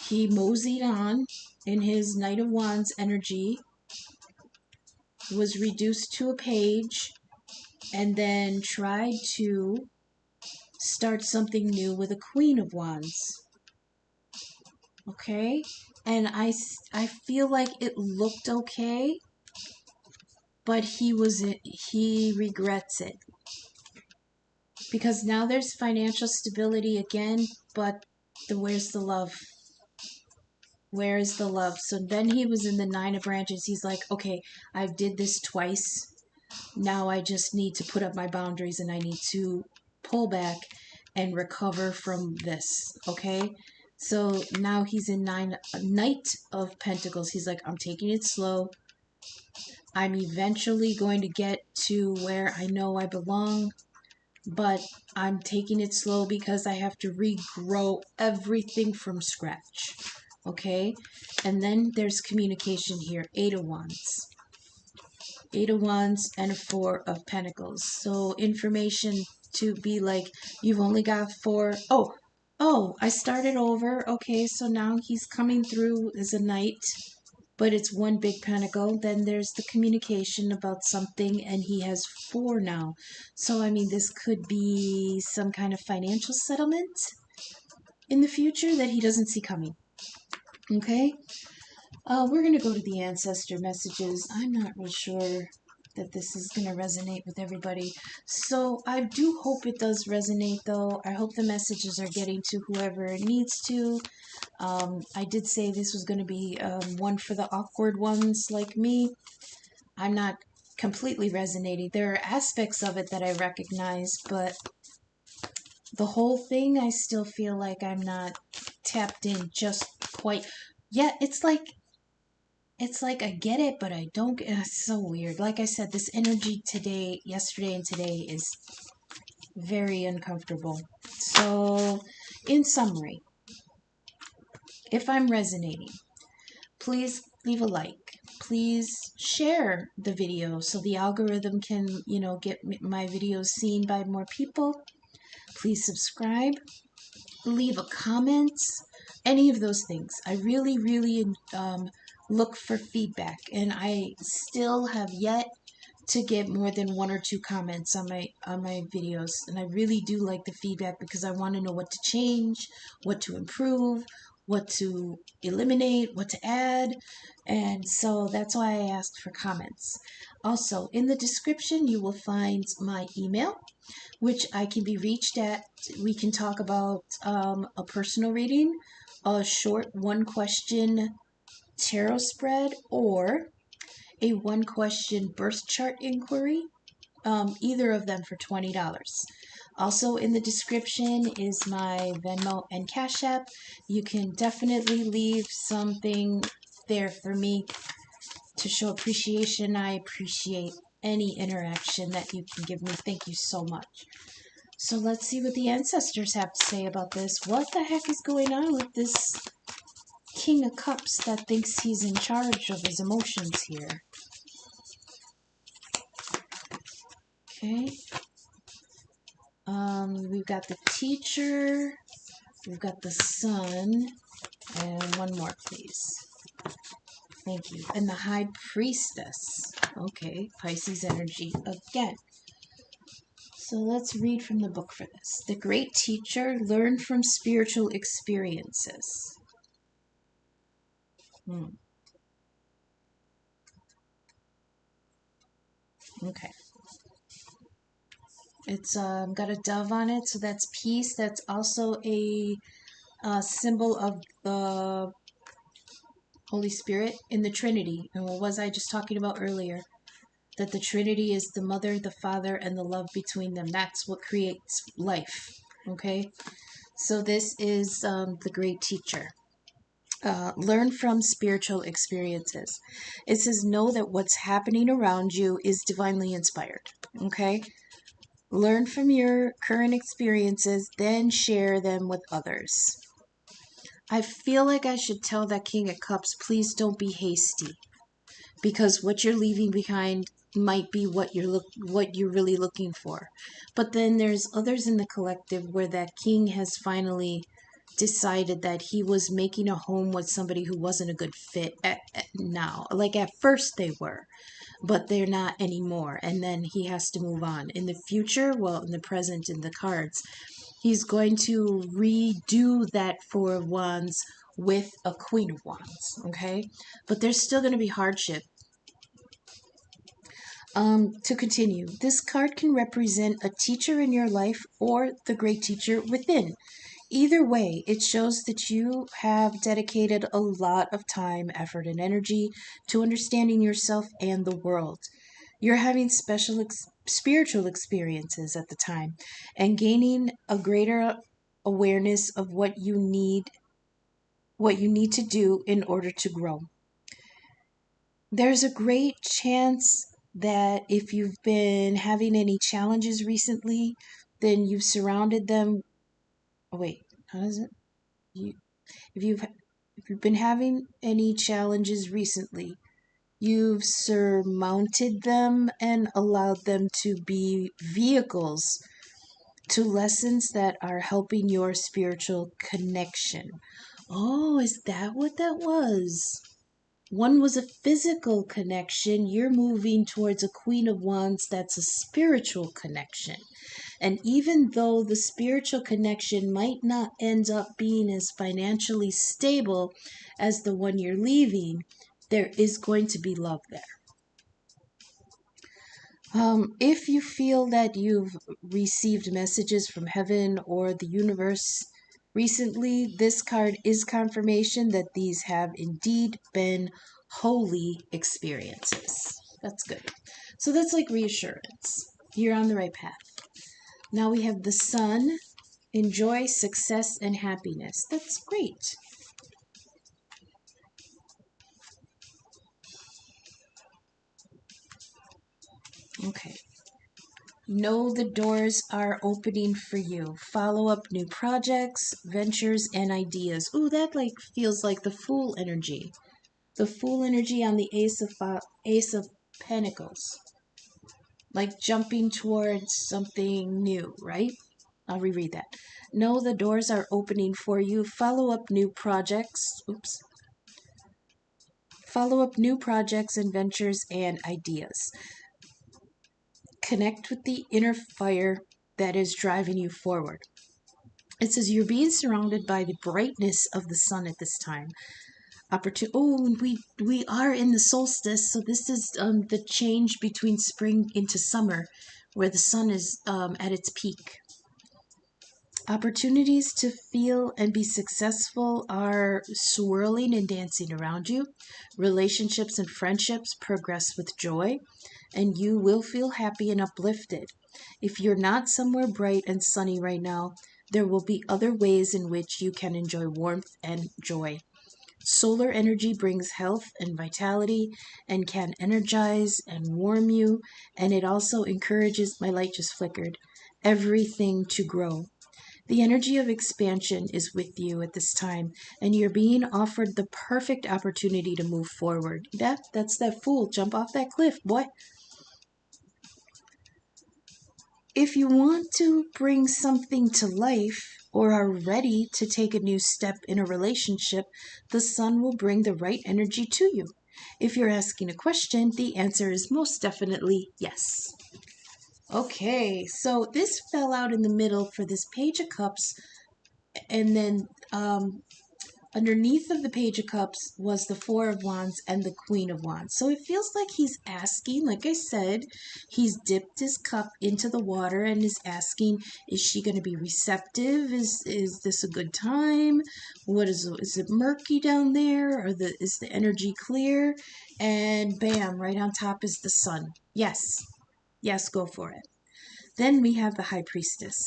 He moseyed on in his Knight of Wands energy, was reduced to a page, and then tried to start something new with a Queen of Wands. Okay? And I feel like it looked okay, but he regrets it. Because now there's financial stability again, but where's the love? Where is the love? So then he was in the Nine of Branches. He's like, okay, I did this twice. Now I just need to put up my boundaries and I need to pull back and recover from this. Okay? So now he's in Knight of Pentacles. He's like, I'm taking it slow. I'm eventually going to get to where I know I belong, but I'm taking it slow because I have to regrow everything from scratch. Okay? And then there's communication here. Eight of Wands. Eight of Wands and a Four of Pentacles. So information to be like, you've only got four. Oh, I started over. Okay, so now he's coming through as a knight, but it's one big pentacle. Then there's the communication about something, and he has four now. So, I mean, this could be some kind of financial settlement in the future that he doesn't see coming. Okay? We're going to go to the ancestor messages. I'm not real sure that this is going to resonate with everybody. So I do hope it does resonate, though. I hope the messages are getting to whoever it needs to. I did say this was going to be one for the awkward ones like me. I'm not completely resonating. There are aspects of it that I recognize, but the whole thing, I still feel like I'm not tapped in just quite. Yeah, it's like I get it, but I don't get it. It's so weird. Like I said, this energy today, yesterday and today is very uncomfortable. So, in summary, if I'm resonating, please leave a like. Please share the video so the algorithm can, get my videos seen by more people. Please subscribe. Leave a comment. Any of those things. I really, really look for feedback, and I still have yet to get more than 1 or 2 comments on my videos, and I really do like the feedback because I want to know what to change, what to improve, what to eliminate, what to add, and so that's why I asked for comments. Also, in the description you will find my email, which I can be reached at. We can talk about a personal reading, a short 1-question tarot spread, or a 1-question birth chart inquiry. Either of them for $20. Also in the description is my Venmo and CashApp. You can definitely leave something there for me to show appreciation. I appreciate any interaction that you can give me. Thank you so much. So let's see what the ancestors have to say about this. What the heck is going on with this King of Cups that thinks he's in charge of his emotions here? Okay. We've got the Teacher, we've got the Sun, and one more, please. Thank you. And the High Priestess. Okay, Pisces energy again. So let's read from the book for this. The Great Teacher, learn from spiritual experiences. Okay. It's got a dove on it, so that's peace. That's also a symbol of the Holy Spirit in the Trinity. And what was I just talking about earlier? That the Trinity is the Mother, the Father, and the love between them. That's what creates life. Okay? So this is the Great Teacher. Learn from spiritual experiences. It says, know that what's happening around you is divinely inspired. Okay? Learn from your current experiences, then share them with others. I feel like I should tell that King of Cups, please don't be hasty, because what you're leaving behind might be what you're really looking for. But then there's others in the collective where that king has finally decided that he was making a home with somebody who wasn't a good fit now. Like at first they were, but they're not anymore. And then he has to move on. In the future, well, in the present, in the cards, he's going to redo that Four of Wands with a Queen of Wands, okay? But there's still going to be hardship. To continue, this card can represent a teacher in your life or the great teacher within. Either way, it shows that you have dedicated a lot of time, effort, and energy to understanding yourself and the world. You're having spiritual experiences at the time and gaining a greater awareness of what you need to do in order to grow. There's a great chance that if you've been having any challenges recently, then you've surrounded them. Oh, wait, how does it? You, if you've if you've been having any challenges recently, you've surmounted them and allowed them to be vehicles to lessons that are helping your spiritual connection. Oh, is that what that was? One was a physical connection. You're moving towards a Queen of Wands that's a spiritual connection. And even though the spiritual connection might not end up being as financially stable as the one you're leaving, there is going to be love there. If you feel that you've received messages from heaven or the universe recently, this card is confirmation that these have indeed been holy experiences. That's good. So that's like reassurance. You're on the right path. Now we have the Sun. Enjoy success and happiness. That's great. Okay. Know the doors are opening for you. Follow up new projects, ventures, and ideas. Ooh, that like feels like the Fool energy. The Fool energy on the Ace of Pentacles. Like jumping towards something new, right? I'll reread that. Know the doors are opening for you. Follow up new projects. Oops. Follow up new projects and ventures and ideas. Connect with the inner fire that is driving you forward. It says you're being surrounded by the brightness of the sun at this time. We are in the solstice, so this is the change between spring into summer, where the sun is at its peak. Opportunities to feel and be successful are swirling and dancing around you. Relationships and friendships progress with joy, and you will feel happy and uplifted. If you're not somewhere bright and sunny right now, there will be other ways in which you can enjoy warmth and joy. Solar energy brings health and vitality and can energize and warm you, and it also encourages, my light just flickered, everything to grow. The energy of expansion is with you at this time, and you're being offered the perfect opportunity to move forward. That's that Fool. Jump off that cliff, boy. If you want to bring something to life or are ready to take a new step in a relationship, the Sun will bring the right energy to you. If you're asking a question, the answer is most definitely yes. Okay, so this fell out in the middle for this Page of Cups, and then underneath of the Page of Cups was the Four of Wands and the Queen of Wands. So it feels like he's asking, like I said, he's dipped his cup into the water and is asking, is she going to be receptive? Is this a good time? Is it murky down there? Or is the energy clear? And bam, right on top is the Sun. Yes. Yes, go for it. Then we have the High Priestess.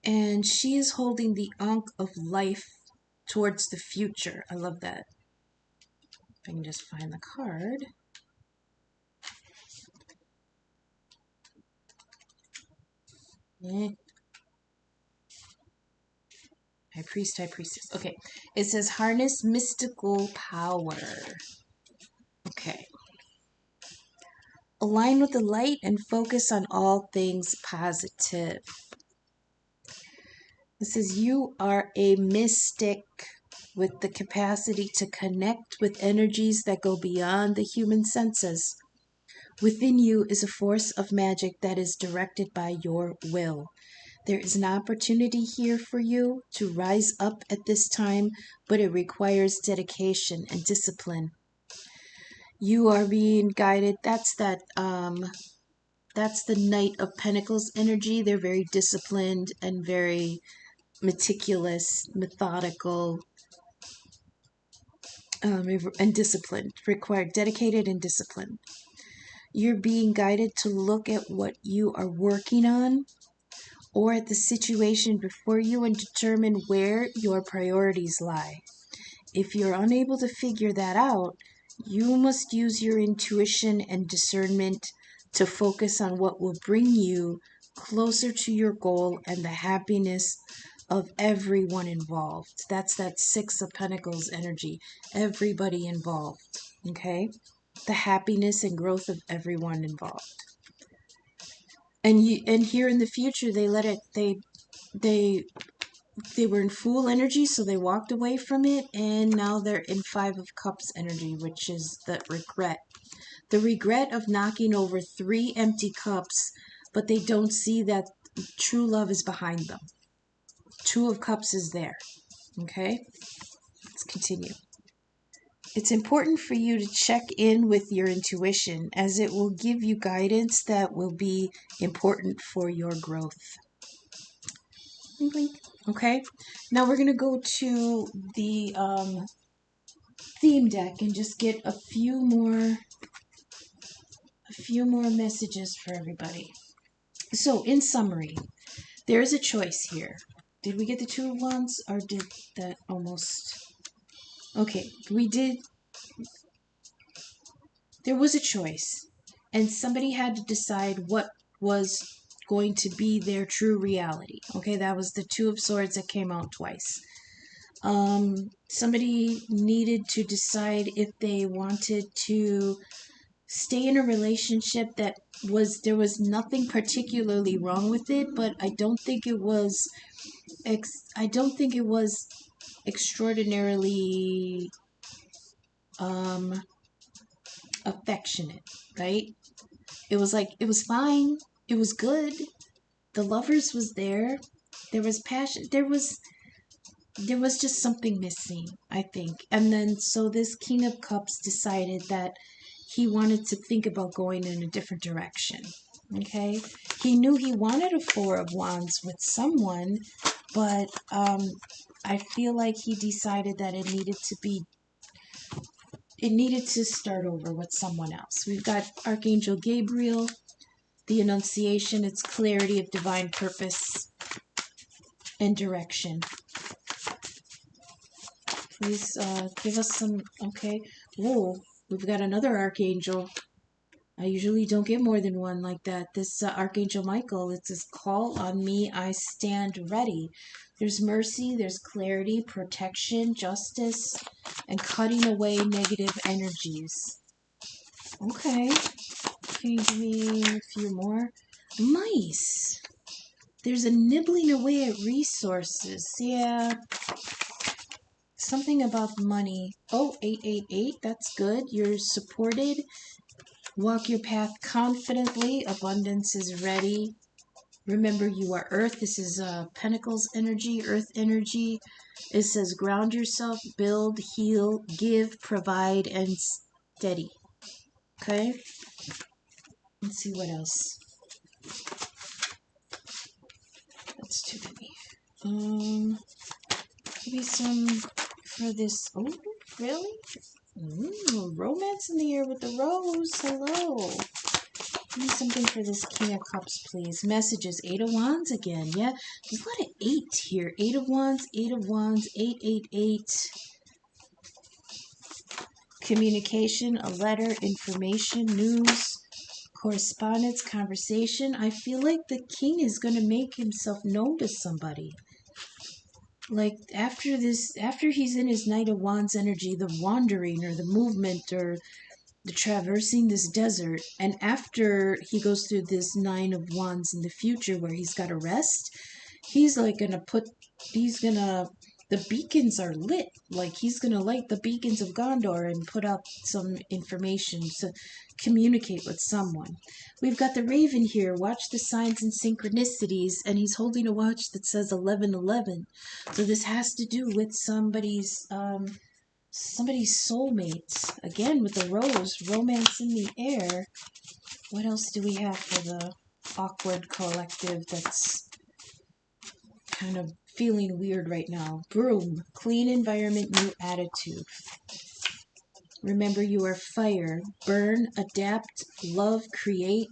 And she is holding the Ankh of Life towards the future. I love that. If I can just find the card. High priest, high priestess. Okay. It says harness mystical power. Okay. Align with the light and focus on all things positive. It says you are a mystic with the capacity to connect with energies that go beyond the human senses. Within you is a force of magic that is directed by your will. There is an opportunity here for you to rise up at this time, but it requires dedication and discipline. You are being guided. That's the Knight of Pentacles energy. They're very disciplined and very meticulous, methodical, and disciplined. Required dedicated and disciplined. You're being guided to look at what you are working on or at the situation before you and determine where your priorities lie. If you're unable to figure that out, you must use your intuition and discernment to focus on what will bring you closer to your goal and the happiness of everyone involved. That's that Six of Pentacles energy. Everybody involved. Okay? The happiness and growth of everyone involved. And here in the future, they were in Fool energy, so they walked away from it, and now they're in Five of Cups energy, which is the regret. The regret of knocking over 3 empty cups, but they don't see that true love is behind them. Two of Cups is there. Okay? Let's continue. It's important for you to check in with your intuition, as it will give you guidance that will be important for your growth. Okay, now we're going to go to the theme deck and just get a few more messages for everybody. So, in summary, there is a choice here. Did we get the Two of Wands, or did that almost... Okay, we did. There was a choice, and somebody had to decide what was going to be their true reality. Okay, that was the Two of Swords that came out twice. Somebody needed to decide if they wanted to stay in a relationship that there was nothing particularly wrong with it, but I don't think it was extraordinarily affectionate, right? It was fine. It was good. The lovers was there. There was passion. There was just something missing, I think. And then so this King of Cups decided that he wanted to think about going in a different direction. Okay? He knew he wanted a Four of Wands with someone, but I feel like he decided that it needed to start over with someone else. We've got Archangel Gabriel, the Annunciation. It's clarity of divine purpose and direction. Please give us some... Okay. Whoa, we've got another Archangel. I usually don't get more than one like that. This Archangel Michael, it says, call on me, I stand ready. There's mercy, there's clarity, protection, justice, and cutting away negative energies. Okay. Can you give me a few more? Mice. There's a nibbling away at resources. Yeah. Something about money. Oh, 888. That's good. You're supported. Walk your path confidently. Abundance is ready. Remember, you are Earth. This is Pentacles energy, Earth energy. It says ground yourself, build, heal, give, provide, and steady. Okay? Let's see what else. That's too many. Maybe some for this. Oh, really? Romance in the air with the rose. Hello. Give me something for this King of Cups, please. Messages. 8 of Wands again. Yeah. There's a lot of 8 here. 8 of Wands, 8 of Wands, 888. Communication, a letter, information, news, correspondence, conversation. I feel like the King is going to make himself known to somebody. like after he's in his Knight of Wands energy, the wandering or the movement or the traversing this desert, and after he goes through this Nine of Wands in the future where he's got to rest, he's like he's gonna the beacons are lit, like he's gonna light the beacons of Gondor and put up some information to communicate with someone. We've got the Raven here, watch the signs and synchronicities, and he's holding a watch that says 1111. So this has to do with somebody's soulmates. Again, with the rose, romance in the air. What else do we have for the awkward collective that's kind of feeling weird right now? Broom, clean environment, new attitude. Remember, you are fire. Burn, adapt, love, create,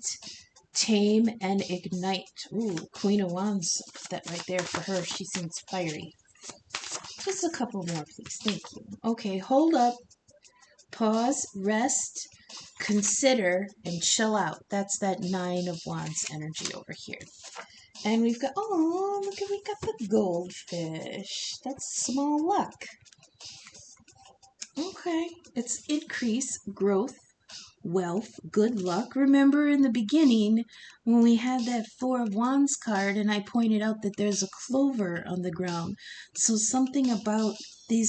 tame, and ignite. Ooh, Queen of Wands. Put that right there for her. She seems fiery. Just a couple more, please. Thank you. Okay, hold up. Pause, rest, consider, and chill out. That's that Nine of Wands energy over here. And we've got, oh, look at, we got the goldfish. That's small luck. Okay, it's increase, growth, wealth, good luck. Remember in the beginning when we had that Four of Wands card and I pointed out that there's a clover on the ground. So something about the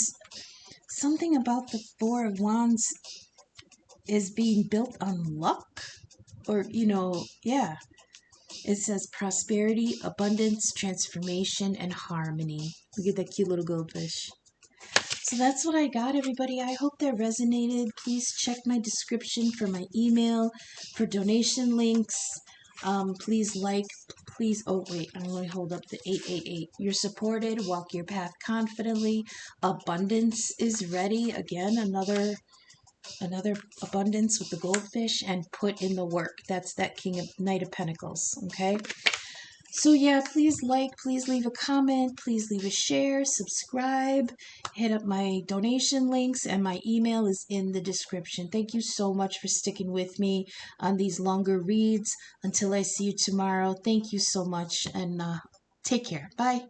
Four of Wands is being built on luck, or yeah. It says prosperity, abundance, transformation, and harmony. Look at that cute little goldfish. So that's what I got, everybody. I hope that resonated. Please check my description for my email, for donation links. Please oh wait, I'm going to hold up the 888. You're supported. Walk your path confidently. Abundance is ready. Again, another abundance with the goldfish, and put in the work. That's that Knight of Pentacles. Okay. So yeah, please leave a comment, please leave a share, subscribe, hit up my donation links, and my email is in the description. Thank you so much for sticking with me on these longer reads. Until I see you tomorrow, thank you so much, and take care. Bye.